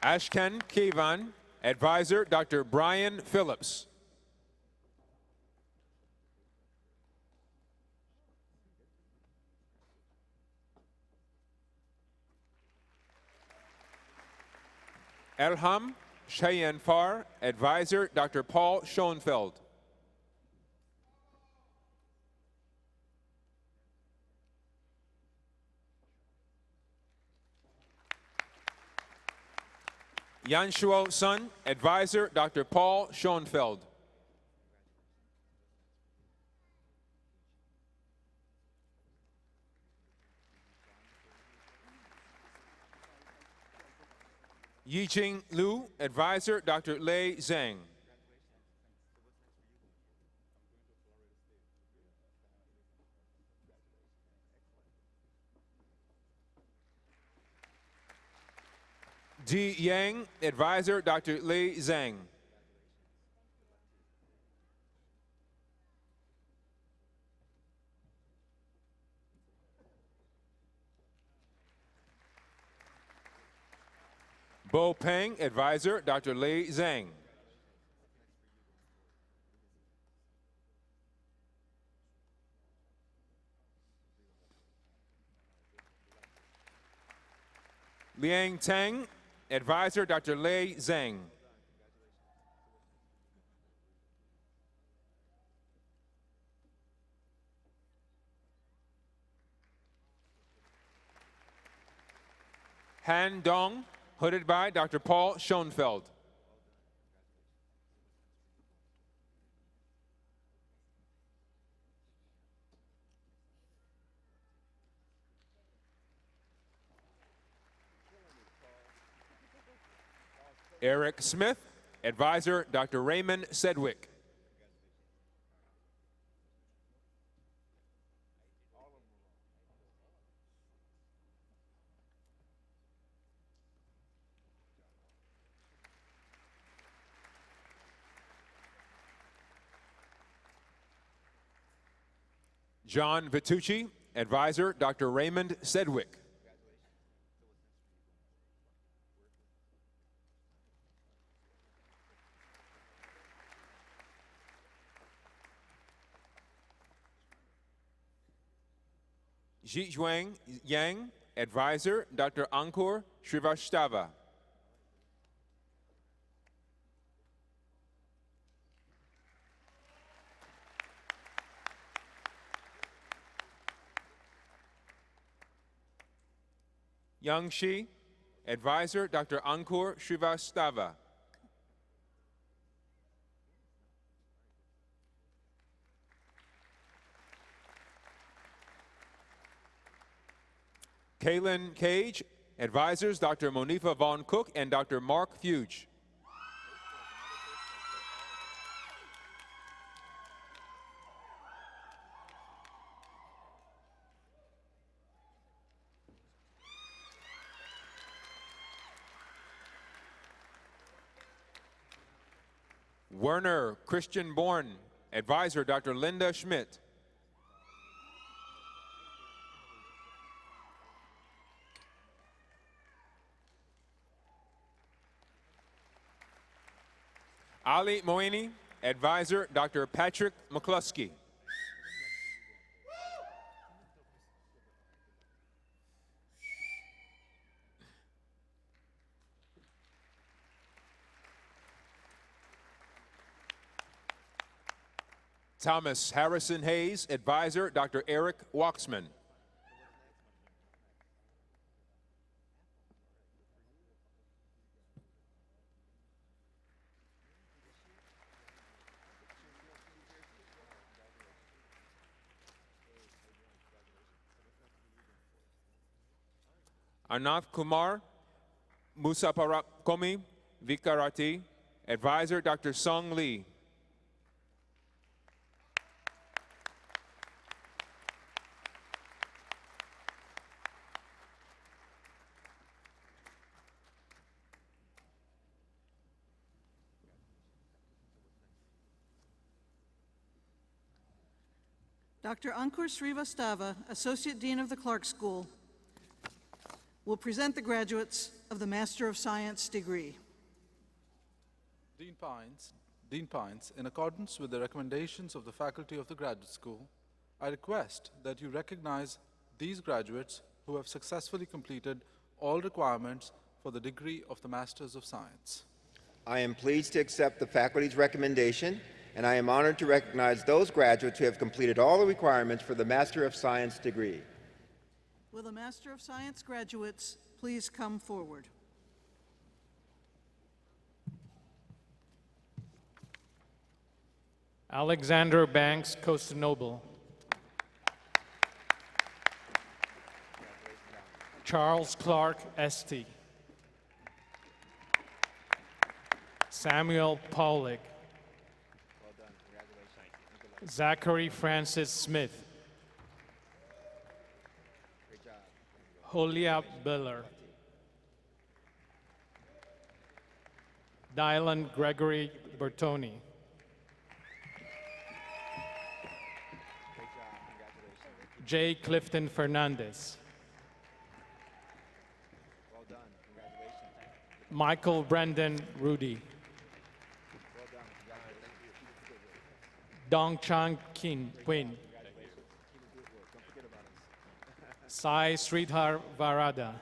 Ashkan Kevan, Advisor, Dr. Brian Phillips. Elham Cheyenne Far, Advisor, Dr. Paul Schoenfeld. Yanshuo Sun, Advisor, Dr. Paul Schoenfeld. Yijing Liu, Advisor, Dr. Lei Zhang. Di Yang, Advisor, Dr. Lei Zhang. Bo Peng, Advisor, Dr. Lei Zhang. Liang Tang, Advisor, Dr. Lei Zhang. Han Dong, hooded by Dr. Paul Schoenfeld. Eric Smith, Advisor, Dr. Raymond Sedgwick. John Vitucci, Advisor, Dr. Raymond Sedgwick. Zhizhuang Yang, Advisor, Dr. Ankur Srivastava. Yang Shi, Advisor, Dr. Ankur Srivastava. Kaylin Cage, Advisors, Dr. Monifa Von Cook and Dr. Mark Fuge. Werner Christian Born, advisor Dr. Linda Schmidt. Ali Moini, advisor Dr. Patrick McCluskey. Thomas Harrison Hayes, advisor Dr. Eric Waxman. Anath Kumar Musaparakomi Vikarati, advisor Dr. Sung Lee. Dr. Ankur Srivastava, Associate Dean of the Clark School, will present the graduates of the Master of Science degree. Dean Pines, in accordance with the recommendations of the faculty of the graduate school, I request that you recognize these graduates who have successfully completed all requirements for the degree of the Masters of Science. I am pleased to accept the faculty's recommendation, and I am honored to recognize those graduates who have completed all the requirements for the Master of Science degree. Will the Master of Science graduates please come forward? Alexander Banks, Constantinople. Charles Clark, St. Samuel Paulick. Zachary Francis Smith. Holia Biller. Dylan Gregory Bertoni. J. Clifton Fernandez. Michael Brendan Rudy. Dong Chang Quinn. Sai Sridhar Varada.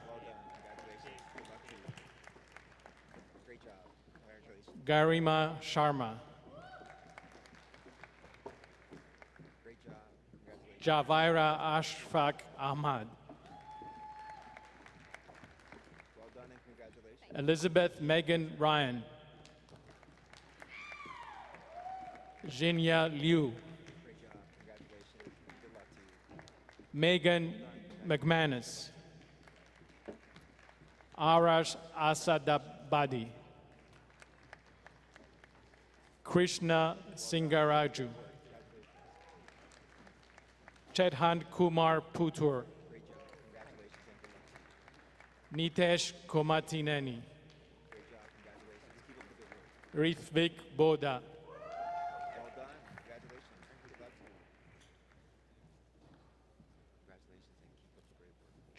Garima Sharma. Javaira Ashfaq Ahmad. Elizabeth Megan Ryan. Jinya Liu. Megan McManus. Arash Asadabadi. Krishna Singaraju. Chedhant Kumar Putur. Nitesh Komatineni. Rithvik Boda.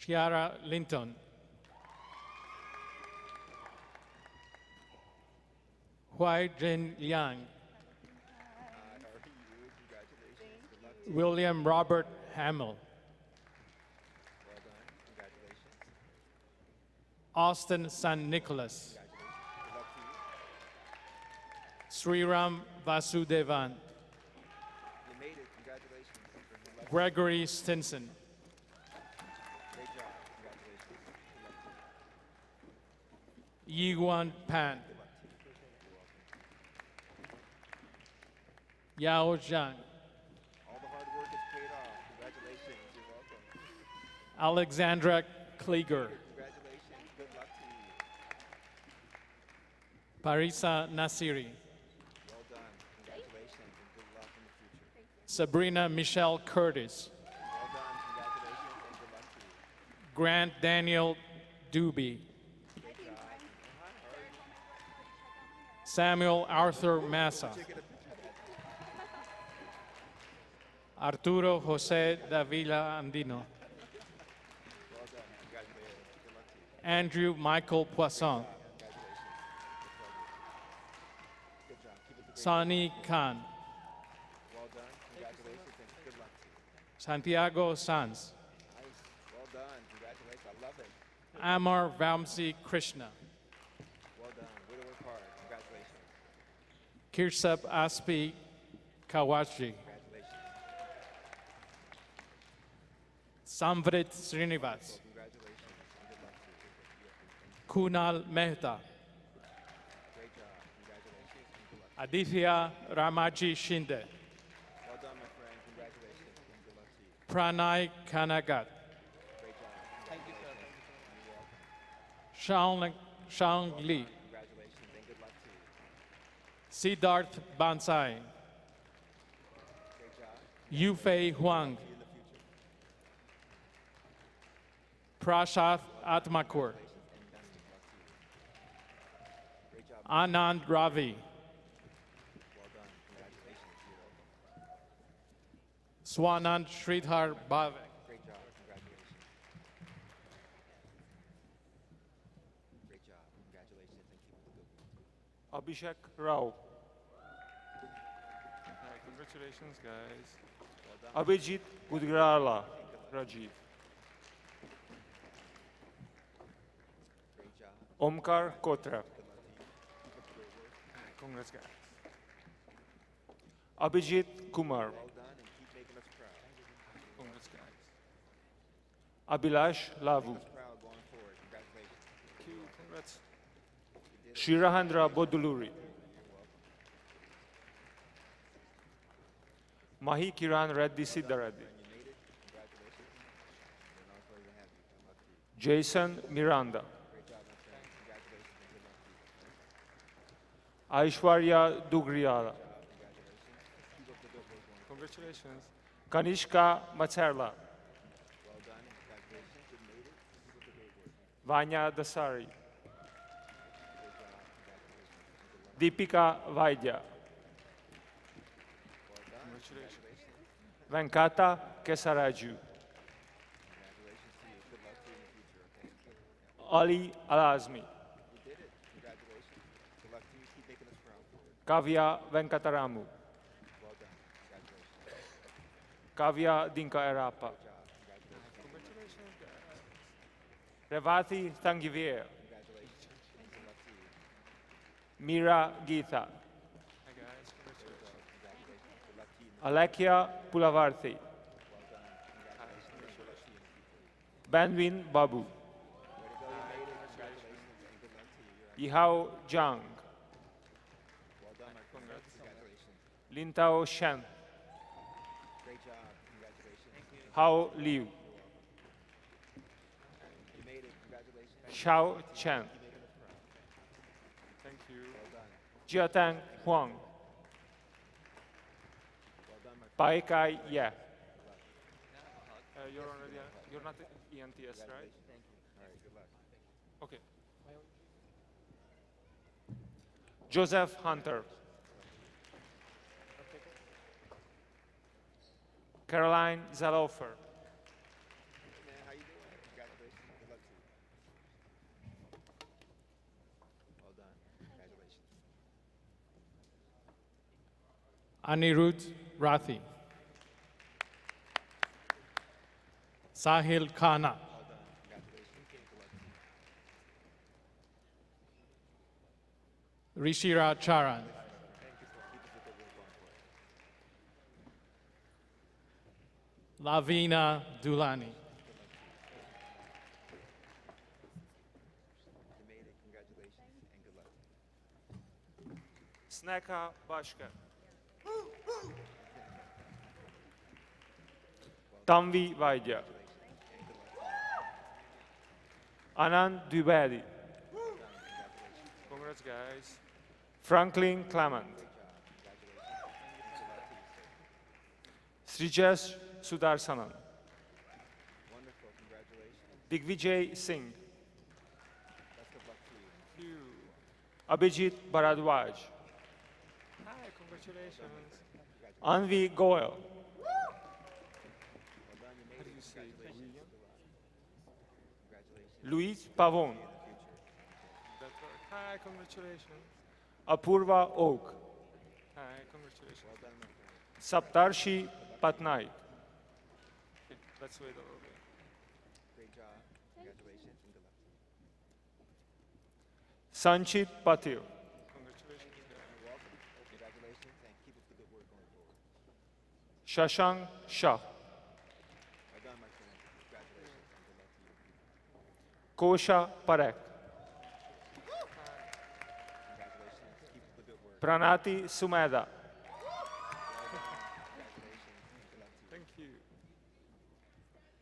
Chiara Linton. Huai Jin Liang. William Robert Hamill. Austin San Nicholas. Sriram Vasudevan. Gregory Stinson. Yiguan Pan. Yao Zhang. All the hard work is paid off. Congratulations. You're welcome. Alexandra Klieger. Congratulations. Good luck to you. Parisa Nasiri. Well done. Congratulations and good luck in the future. Sabrina Michelle Curtis. Well done. Congratulations and good luck to you. Grant Daniel Doobie. Samuel Arthur Massa. Arturo Jose Davila Andino. Andrew Michael Poisson. Sani Khan. Well done. Congratulations and good luck to you. Santiago Sanz. Nice. Well done. Congratulations. I love it. Amar Vamsi Krishna. Well done. Way to work hard. Congratulations. Kirsap Aspi Kawaji. Congratulations. Samvrit Srinivas. Congratulations and good luck to you. Kunal Mehta. Great job. Congratulations and good luck. Aditya Ramaji Shinde. Well done, my friend. Congratulations and good luck to you. Pranay Kanagat. Great job. Thank you, sir. Shang Li. Congratulations and good luck to you. Siddharth Bansai. Great job. Yufei Huang. See you in the future. Prashath Atmakur. Great job. Anand Ravi. Well done. Congratulations. Swanand Sridhar Bhavek. Great job. Congratulations. Great job. Congratulations and keep up the good work. Abhishek Rao. Hi, congratulations, guys. Abhijit Gudgrala, Rajiv. Great job. Omkar Kotra. Congrats, guys. Abhijit Kumar. Well done and keep making us proud. Congrats, guys. Abhilash Lavu. Make us proud going forward. Congratulations. Thank you. Congrats. Shirahandra Boduluri. Mahi Kiran Reddy Siddhareddy. You made it. Congratulations. We're not sorry to have you. Good luck to you. Jason Miranda. Great job, my friend. Congratulations and good luck to you. Aishwarya Dugriala. Congratulations. Keep up the good work going. Congratulations. Kanishka Materla. Well done and congratulations. You made it. Keep up the good work. Vanya Dasari. Great job. Congratulations and good luck. Deepika Vaidya. Well done. Congratulations. Congratulations. Venkata Kesaraju. Congratulations to you. Good luck to you in the future, okay? Ali Alazmi. You did it. Congratulations. Good luck to you. Keep making us proud forward. Kavya Venkataramu. Well done. Congratulations. Kavya Dinka Erapa. Good job. Congratulations. Revati Thangivier. Congratulations. Good luck to you. Mira Geetha. Hi guys. Congratulations. Congratulations. Good luck to you. Alekia Pulavarthi. Well done. Congratulations. Good luck to you in the future. Banwin Babu. Way to go. You made it. Congratulations and good luck to you. Ihao Zhang. Well done, my friend. Congratulations. Lintao Shen. Great job. Congratulations. Thank you. Hao Liu. You made it. Congratulations. Xiao Chen. Keep making us proud. Thank you. Well done. Jiatang Huang. Well done, my friend. Pai Kai Ye. You're not ENTS, right? Thank you. All right. Good luck. Okay. Joseph Hunter. Caroline Zalofer. Hey, man, how you doing? Congratulations. Good luck to you. Well done. Congratulations. Anirudh Rathi. Sahil Khanna. Well done. Congratulations. Good luck to you. Rishira Charan. Thank you for keep up the good work going forward. Lavina Dulani. You made it. Congratulations and good luck. Sneka Bashka. Tanvi Vaidya. Anand Dwivedi. Congrats, guys. Franklin Clement. Srijesh Sudarsanan. Wonderful. Congratulations. Digvijay Singh. Best of luck to you. Abhijit Bharadwaj. Congratulations. Anvi Goel. How do you say William? Luis Pavon. Hi, congratulations. Apurva Oak. Hi, congratulations. Saptarshi Patnaik. Okay, let's wait a little bit. Great job. Congratulations and good luck. Sanchit Patil. Congratulations. You're welcome. Congratulations and keep up the good work going forward. Shashank Shah. Well done, my friend. Congratulations and good luck to you. Kosha Parekh. Congratulations. Keep up the good work. Pranati Sumeda. Congratulations and good luck to you. Thank you.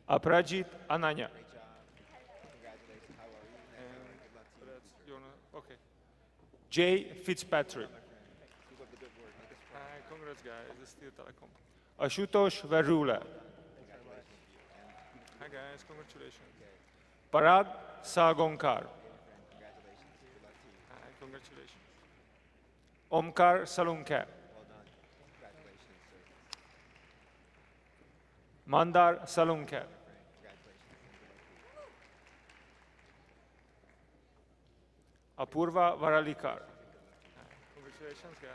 Aprajit Ananya. Great job. Congratulations. How are you? Good luck to you. You wanna, okay. Jay Fitzpatrick. My friend. Keep up the good work. Make us proud. Hi, congrats guys. This is Steel Telecom. Ashutosh Verula. Hi guys, congratulations. Parag Sagonkar. Congratulations. Good luck to you. Hi, congratulations. Omkar Salunke. Well done. Congratulations, sir. Mandar Salunke. Congratulations and good luck to you. Apurva Varalikar. Congratulations guys.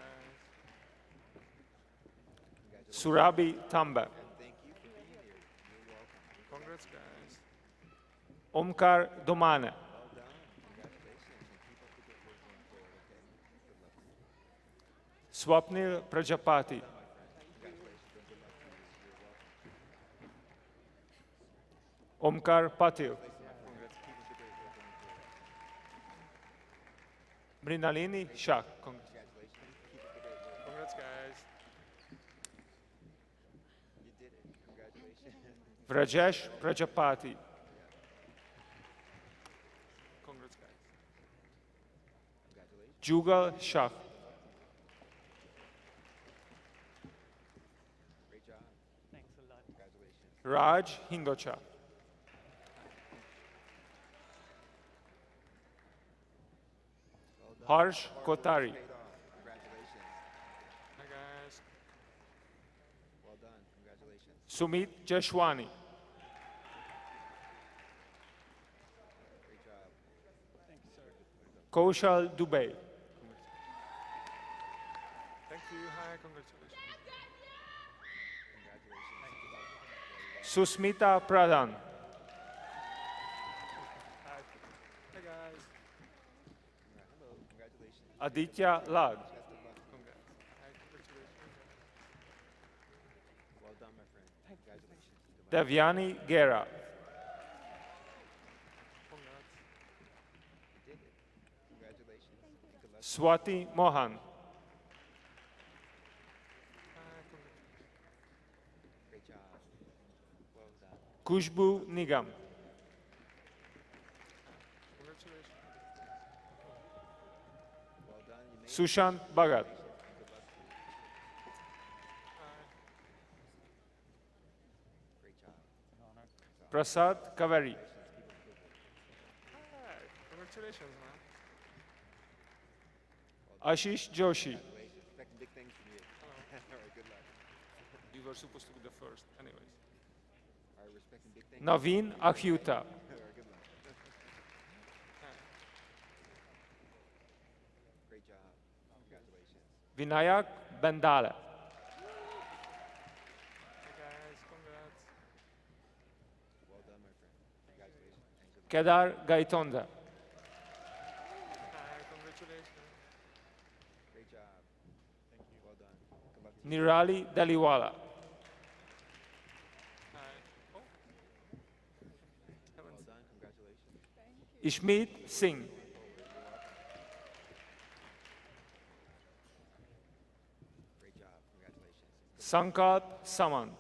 Surabi Tambe. And thank you for being here. You're welcome. Congrats guys. Omkar Domane. Well done. Congratulations and keep up the good work going forward, okay? Good luck to you. Swapnil Prajapati. Congratulations and good luck to you. You're welcome. Omkar Patil. Congrats. Keep up the great work going forward. Mrinalini Shah. Congratulations. Keep up the great work. Congrats guys. You did it. Congratulations. Vrajesh Prajapati. Congrats guys. Congratulations. Jugal Shah. Great job. Thanks a lot. Congratulations. Raj Hingocha. Well done. Harsh Hard work Kotari. paid off. Congratulations. Hi guys. Well done. Congratulations. Sumit Jashwani. Great job. Kaushal Dubey. Thank you. Hi, congratulations. Congratulations. Susmita Pradhan. Hi guys. Hello. Congratulations. Aditya Lag. Best of luck. Congrats. Hi, congratulations. Well done, my friend. Congratulations. Good luck. Devyani Gera. Congrats. You did it. Congratulations. And good luck. Swati Mohan. Great job. Well done. Kushbu Nigam. Congratulations. Well done. You made it. Sushant Bhagat. Good luck to you. Great job. Prasad Kaveri. Congratulations. Keep up the good work. Congratulations, man. Ashish Joshi. Congratulations. Expecting big things from you. All right. Good luck. You were supposed to be the first, anyways. All right. Respecting big things. Naveen Ahyuta. All right. Good luck. Great job. Congratulations. Vinayak Bendale. Hey guys, congrats. Well done, my friend. Congratulations. And good luck. Kedar Gaitonda. Hi, congratulations. Great job. Thank you. Well done. Good luck to you. Nirali Daliwala. Hi. Oh. Well done. Congratulations. Ishmeet Singh. Great job. Congratulations. Sankalp Samant.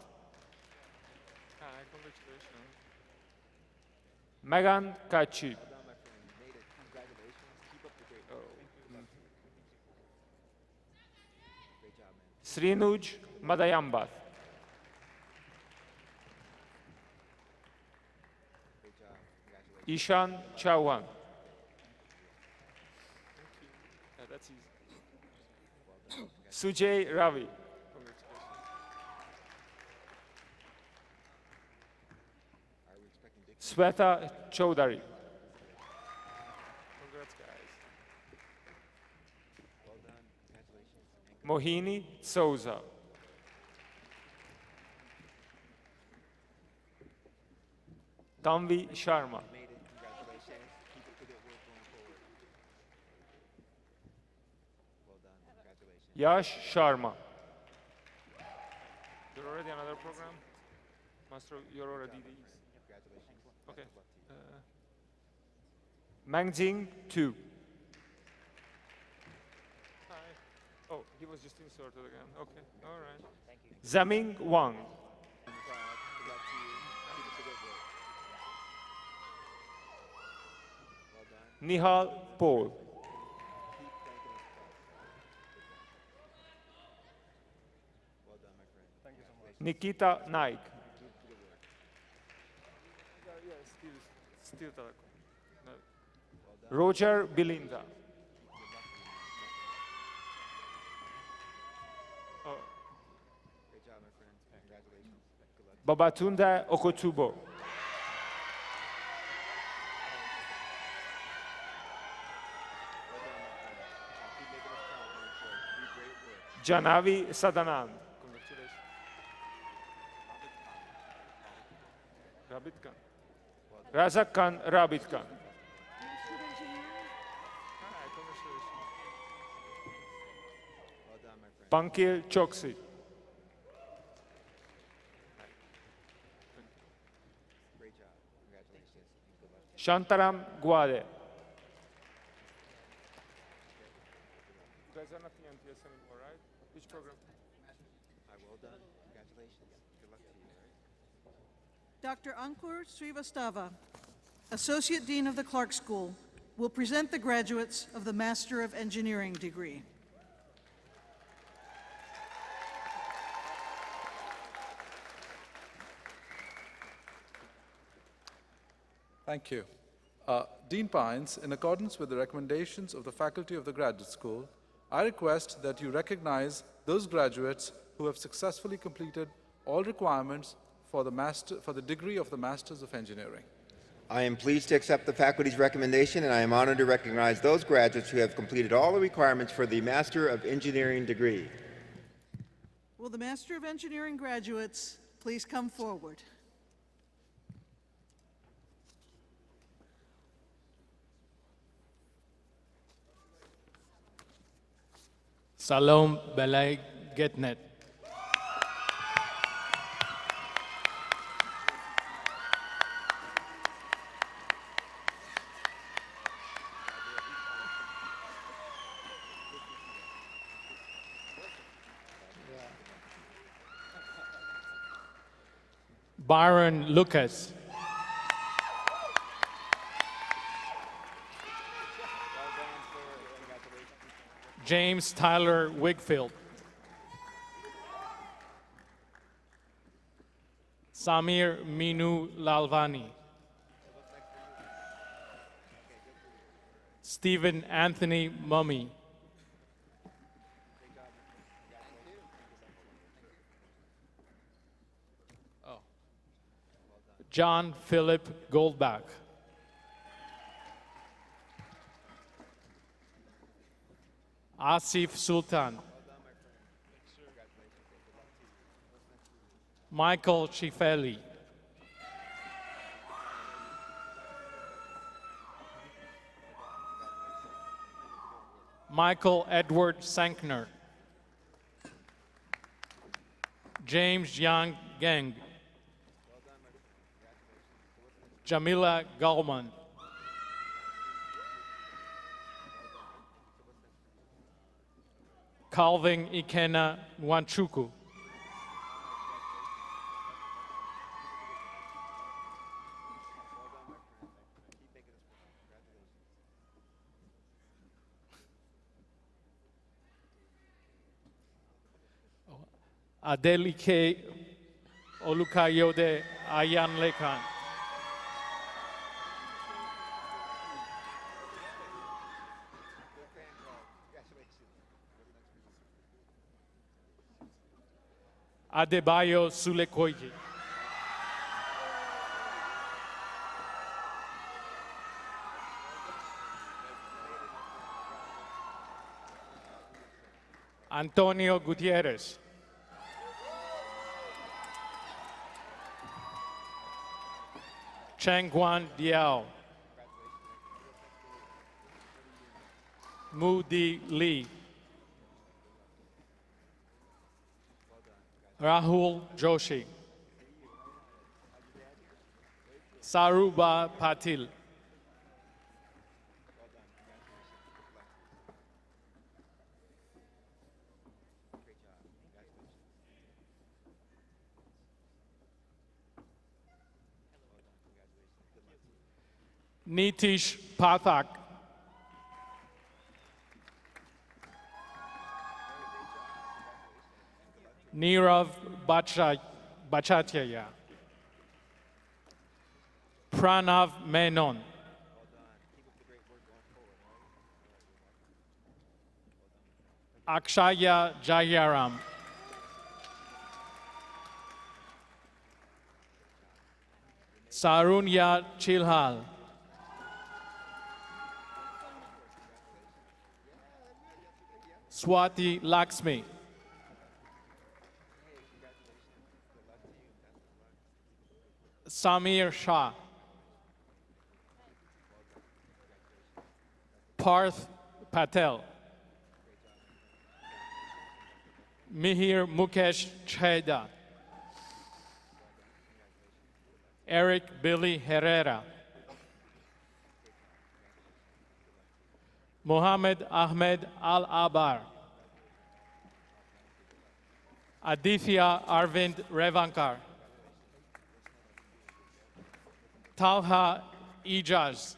Hi, congratulations. Megan Kachi. Well done, my friend. You made it. Congratulations. Keep up the great work. Good luck to you. Great job, man. Srinuj Madayambath. Great job. Congratulations. Ishan Chauhan. Yeah, that's easy. Sujay Ravi. Sweta Chaudhary. Congrats, guys. Mohini Souza. Tanvi Sharma. Yash Sharma. You're already another program? Master, you're already these. Okay. Mangjing 2. Hi. Oh, he was just inserted again. Okay, all right. Thank you. Zaming Wang. Nihal Paul. Nikita Naik. Still Telecom. No. Roger Bilinda. Oh. Great job, my friend. Congratulations. Good luck. Babatunde Okotubo. Keep making us proud, man. So you do great work. Janavi Sadanand. Congratulations. Rabit Khan. Razak Khan, Rabit Khan. Hi, congratulations. Well done, my friend. Pankil Choksi. Great job. Congratulations. And good luck. Shantaram Guade. You guys are not the NTS anymore, right? Which program? Hi, well done. Congratulations. Good luck to you. Dr. Ankur Srivastava, Associate Dean of the Clark School, will present the graduates of the Master of Engineering degree. Thank you. Dean Pines, in accordance with the recommendations of the faculty of the graduate school, I request that you recognize those graduates who have successfully completed all requirements for the degree of the Masters of Engineering. I am pleased to accept the faculty's recommendation, and I am honored to recognize those graduates who have completed all the requirements for the Master of Engineering degree. Will the Master of Engineering graduates please come forward? Salom Belay Getnet. Byron Lucas. James Tyler Wigfield. Samir Minu Lalvani. Stephen Anthony Mummy. John Philip Goldbach. Asif Sultan. Michael Chifeli. Michael Edward Sankner. James Yang Geng. Jamila Galman. Calvin Ikena Nwanchuku. Adelike Olukayode Ayanlekan. Adebayo Sulekoye. Antonio Gutierrez. Chengguan Diao. Moody Lee. Rahul Joshi. Saruba Patil. Nitish Pathak. Nirav Bachatiya. Pranav Menon. Akshaya Jayaram. Sarunya Chilhal. Swati Lakshmi. Samir Shah. Parth Patel. Mihir Mukesh Cheda. Eric Billy Herrera. Mohammed Ahmed Al-Abar. Aditya Arvind Revankar. Talha Ijaz.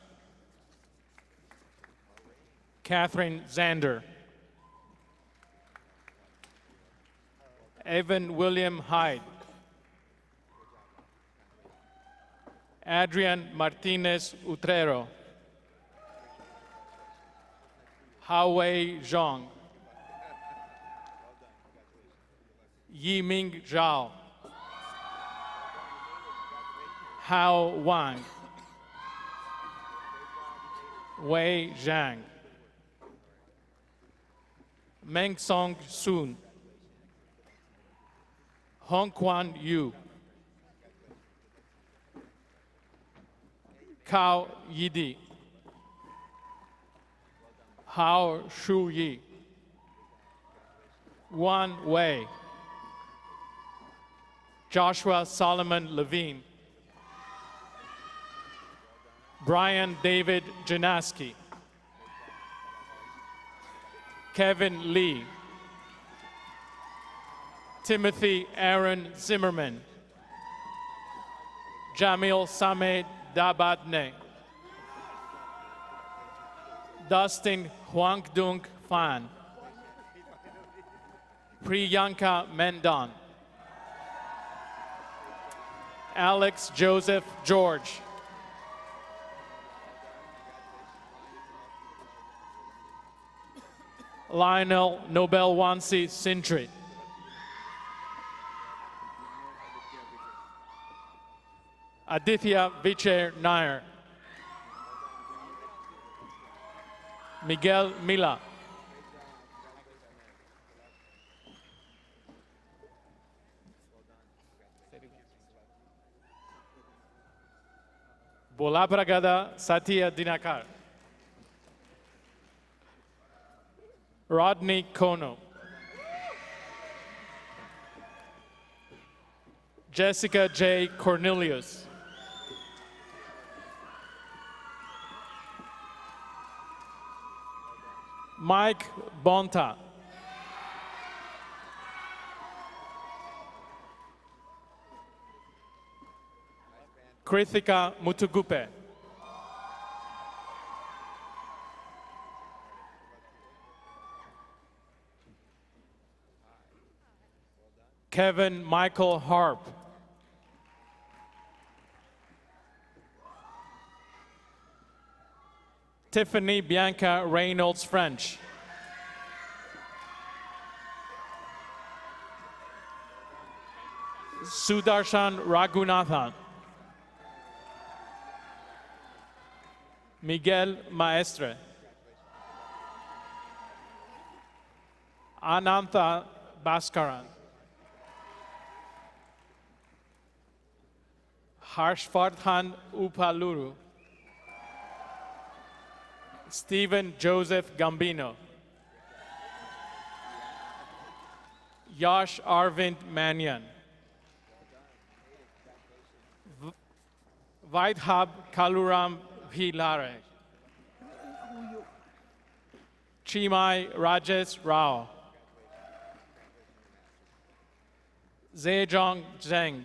Catherine Zander. Evan William Hyde. Adrian Martinez Utrero. Hawei Zhang. Yiming Zhao. Hao Wang. Wei Zhang. Meng Song Soon. Hong Kwan Yu. Kao Yidi. Hao Shu Yi. Wan Wei. Joshua Solomon Levine. Brian David Janaski. Kevin Lee. Timothy Aaron Zimmerman. Jamil Sameh Dabatne. Dustin Huangdung Fan. Priyanka Mendon. Alex Joseph George. Lionel Nobelwansi Sintri. Aditya Vichair Nair. Miguel Mila. Bolabragada Satya Dinakar. Rodney Kono. Jessica J. Cornelius. Mike Bonta. Krithika Mutugupe. Kevin Michael Harp. Tiffany Bianca Reynolds French. Sudarshan Raghunathan. Miguel Maestre. Anantha Bhaskaran. Harshvardhan Upaluru. Stephen Joseph Gambino. Yash Arvind Manyan. Vaidhab Kaluram Bhilare. Chimai Rajesh Rao. Zhejiang Zheng.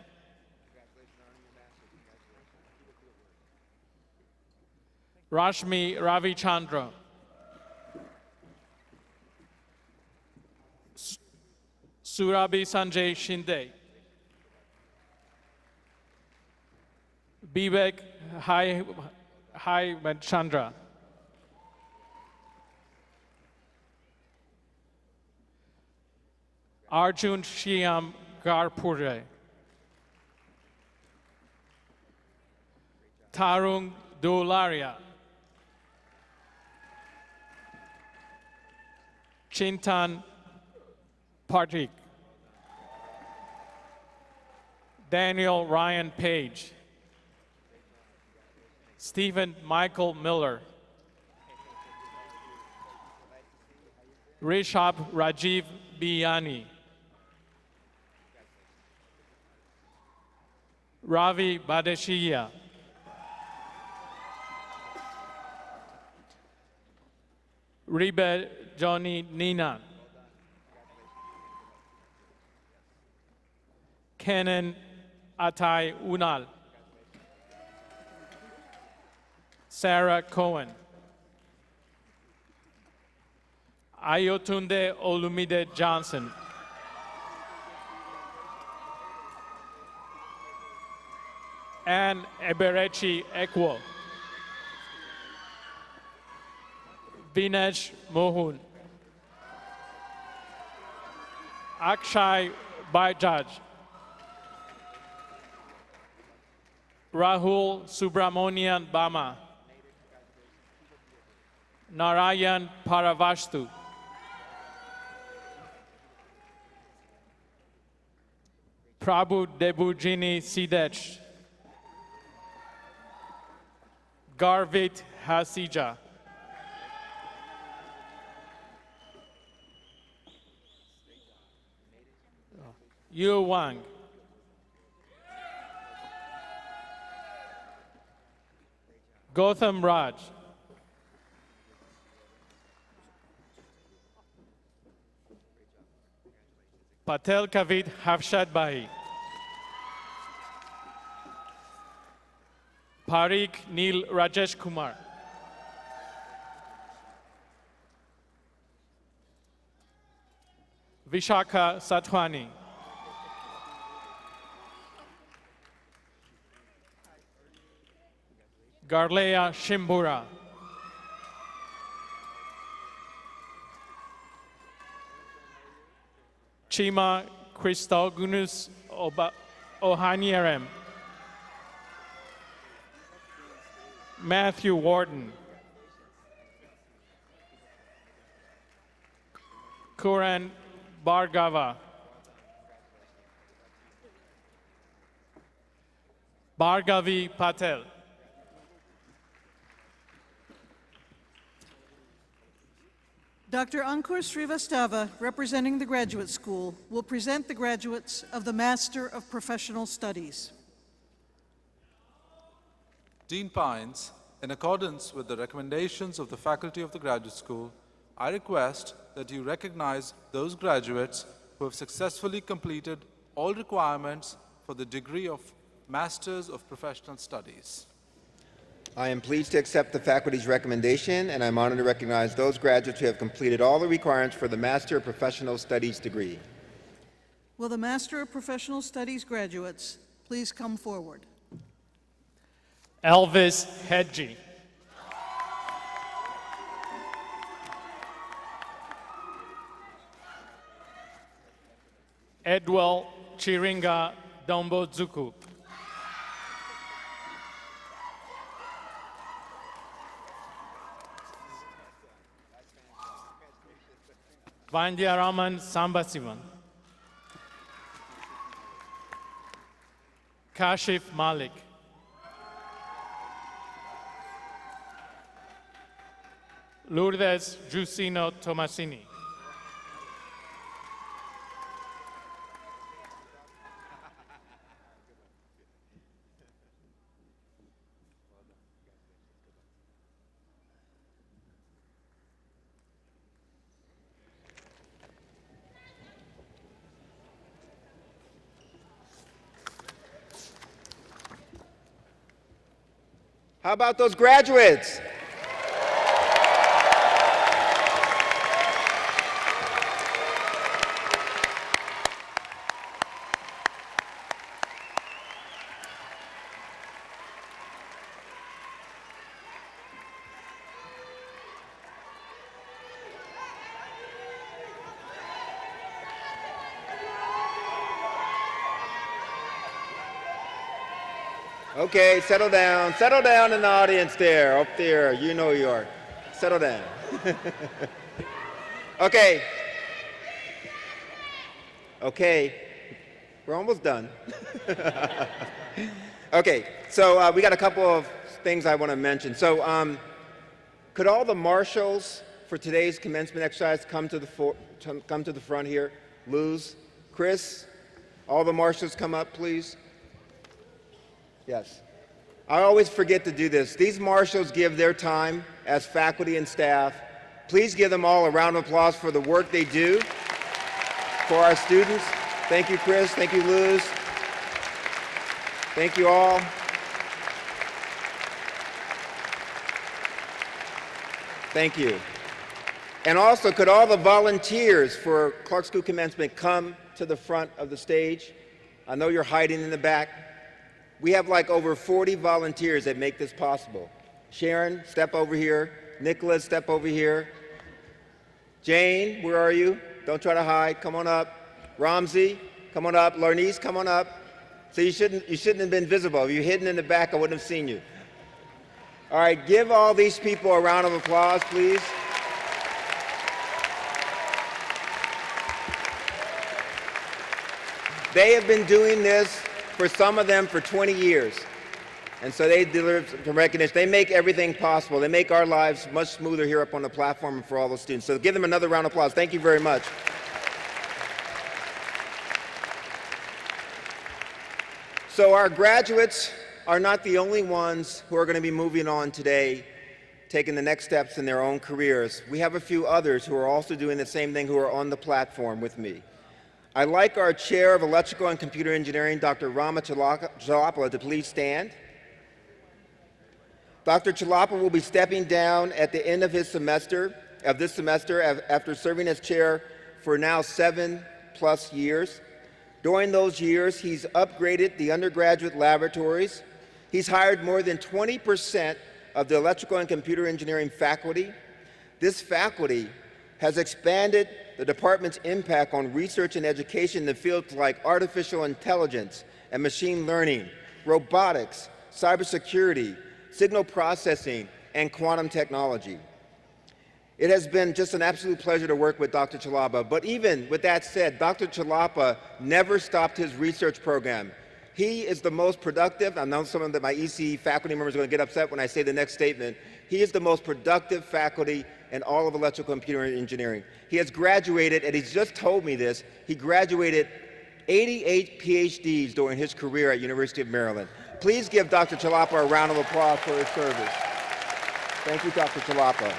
Rashmi Ravichandra. Surabhi Sanjay Shinde. Vivek Hai Chandra. Arjun Shyam Garpure. Tarung Dolaria. Chintan Partik. Daniel Ryan Page. Stephen Michael Miller. Rishabh Rajiv Biyani. Ravi Badeshiya. Ribe Johnny Nina. Kenan Atai Unal. Sarah Cohen. Ayotunde Olumide Johnson. Anne Eberechi Ekwo. Vinesh Mohun. Akshay Bajaj. Rahul Subramonian Bama. Narayan Paravastu. Prabhu Debujini Sidech. Garvit Hasija. Yu Wang. Gautam Raj. Patel Kavit Hafshad Bahi. Parikh Neil Rajesh Kumar. Vishakha Sathwani. Garleya Shimbura. Chima Christogunus Ohaniarem. Matthew Warden. Kuran Bhargava. Bhargavi Patel. Dr. Ankur Srivastava, representing the Graduate School, will present the graduates of the Master of Professional Studies. Dean Pines, in accordance with the recommendations of the faculty of the Graduate School, I request that you recognize those graduates who have successfully completed all requirements for the degree of Masters of Professional Studies. I am pleased to accept the faculty's recommendation, and I'm honored to recognize those graduates who have completed all the requirements for the Master of Professional Studies degree. Will the Master of Professional Studies graduates please come forward? Elvis Hedgie. Edwell Chiringa Dombozuku. Vandyaraman Sambasivan. Kashif Malik. Lourdes Jusino Tomasini. How about those graduates? Okay, settle down in the audience there, up there, you know you are. Settle down. Okay, we're almost done. Okay, so we got a couple of things I want to mention. So could all the marshals for today's commencement exercise come to the front here? Luz, Chris, all the marshals come up, please. Yes. I always forget to do this. These marshals give their time as faculty and staff. Please give them all a round of applause for the work they do for our students. Thank you, Chris. Thank you, Luz. Thank you all. Thank you. And also, could all the volunteers for Clark School Commencement come to the front of the stage? I know you're hiding in the back. We have like over 40 volunteers that make this possible. Sharon, step over here. Nicholas, step over here. Jane, where are you? Don't try to hide. Come on up. Ramsey, come on up. Larnice, come on up. So you shouldn't have been visible. If you're hidden in the back, I wouldn't have seen you. All right, give all these people a round of applause, please. They have been doing this, for some of them, for 20 years. And so they deserve some recognition. They make everything possible. They make our lives much smoother here up on the platform and for all the students. So give them another round of applause. Thank you very much. So our graduates are not the only ones who are going to be moving on today, taking the next steps in their own careers. We have a few others who are also doing the same thing who are on the platform with me. I'd like our Chair of Electrical and Computer Engineering, Dr. Rama Chalapala, to please stand. Dr. Chalapala will be stepping down at the end of this semester after serving as chair for now 7+ years. During those years, he's upgraded the undergraduate laboratories. He's hired more than 20% of the electrical and computer engineering faculty. This faculty has expanded the department's impact on research and education in the fields like artificial intelligence and machine learning, robotics, cybersecurity, signal processing, and quantum technology. It has been just an absolute pleasure to work with Dr. Chalapa, but even with that said, Dr. Chalapa never stopped his research program. He is the most productive. I know some of my ECE faculty members are going to get upset when I say the next statement. He is the most productive faculty in all of electrical and computer engineering. He has graduated, and he's just told me this, he graduated 88 PhDs during his career at University of Maryland. Please give Dr. Chalapa a round of applause for his service. Thank you, Dr. Chalapa.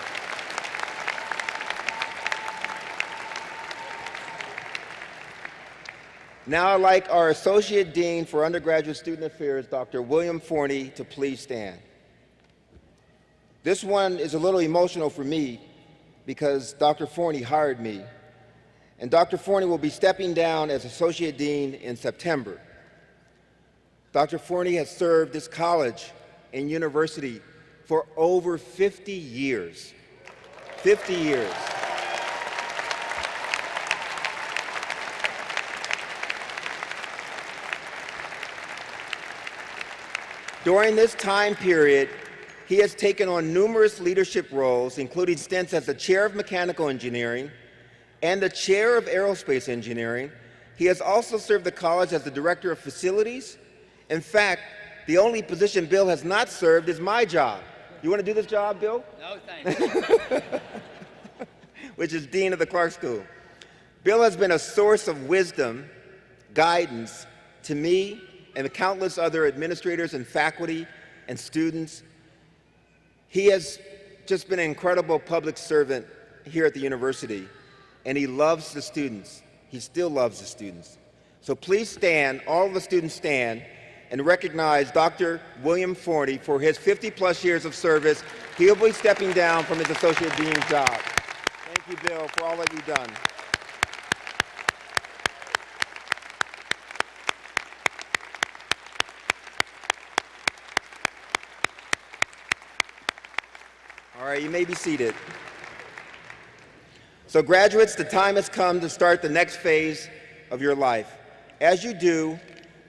Now I'd like our Associate Dean for Undergraduate Student Affairs, Dr. William Forney, to please stand. This one is a little emotional for me because Dr. Forney hired me, and Dr. Forney will be stepping down as Associate Dean in September. Dr. Forney has served this college and university for over 50 years. 50 years. During this time period, he has taken on numerous leadership roles, including stints as the chair of mechanical engineering and the chair of aerospace engineering. He has also served the college as the director of facilities. In fact, the only position Bill has not served is my job. You want to do this job, Bill? No, thanks. Which is dean of the Clark School. Bill has been a source of wisdom, guidance to me and the countless other administrators and faculty and students. He has just been an incredible public servant here at the university, and he loves the students. He still loves the students. So please stand, all of the students stand, and recognize Dr. William Forney for his 50-plus years of service. He'll be stepping down from his associate dean's job. Thank you, Bill, for all that you've done. All right, you may be seated. So graduates, the time has come to start the next phase of your life. As you do,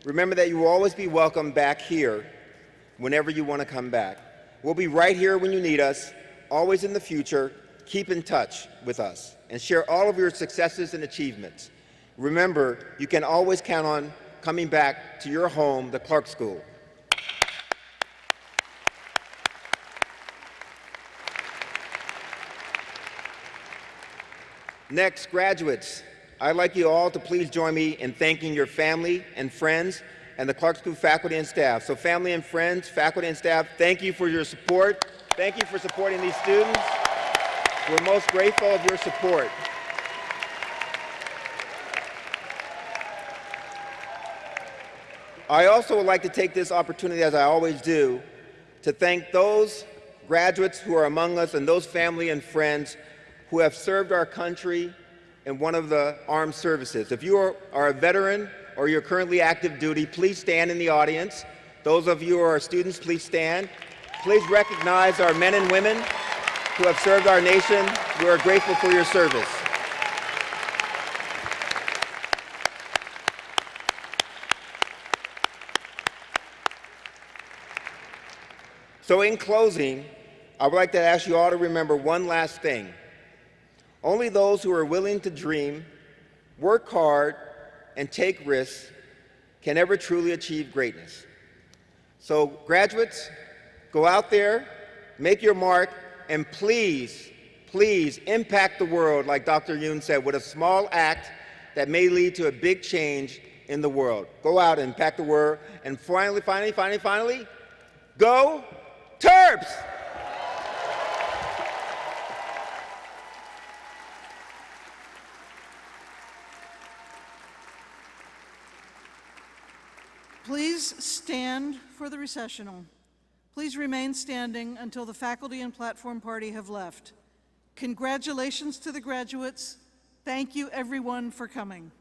remember that you will always be welcome back here whenever you want to come back. We'll be right here when you need us, always in the future. Keep in touch with us and share all of your successes and achievements. Remember, you can always count on coming back to your home, the Clark School. Next, graduates, I'd like you all to please join me in thanking your family and friends and the Clark School faculty and staff. So family and friends, faculty and staff, thank you for your support. Thank you for supporting these students. We're most grateful of your support. I also would like to take this opportunity, as I always do, to thank those graduates who are among us and those family and friends who have served our country in one of the armed services. If you are a veteran or you're currently active duty, please stand in the audience. Those of you who are students, please stand. Please recognize our men and women who have served our nation. We are grateful for your service. So in closing, I would like to ask you all to remember one last thing. Only those who are willing to dream, work hard, and take risks can ever truly achieve greatness. So graduates, go out there, make your mark, and please, please impact the world, like Dr. Yoon said, with a small act that may lead to a big change in the world. Go out and impact the world. And finally, go Terps! Please stand for the recessional. Please remain standing until the faculty and platform party have left. Congratulations to the graduates. Thank you, everyone, for coming.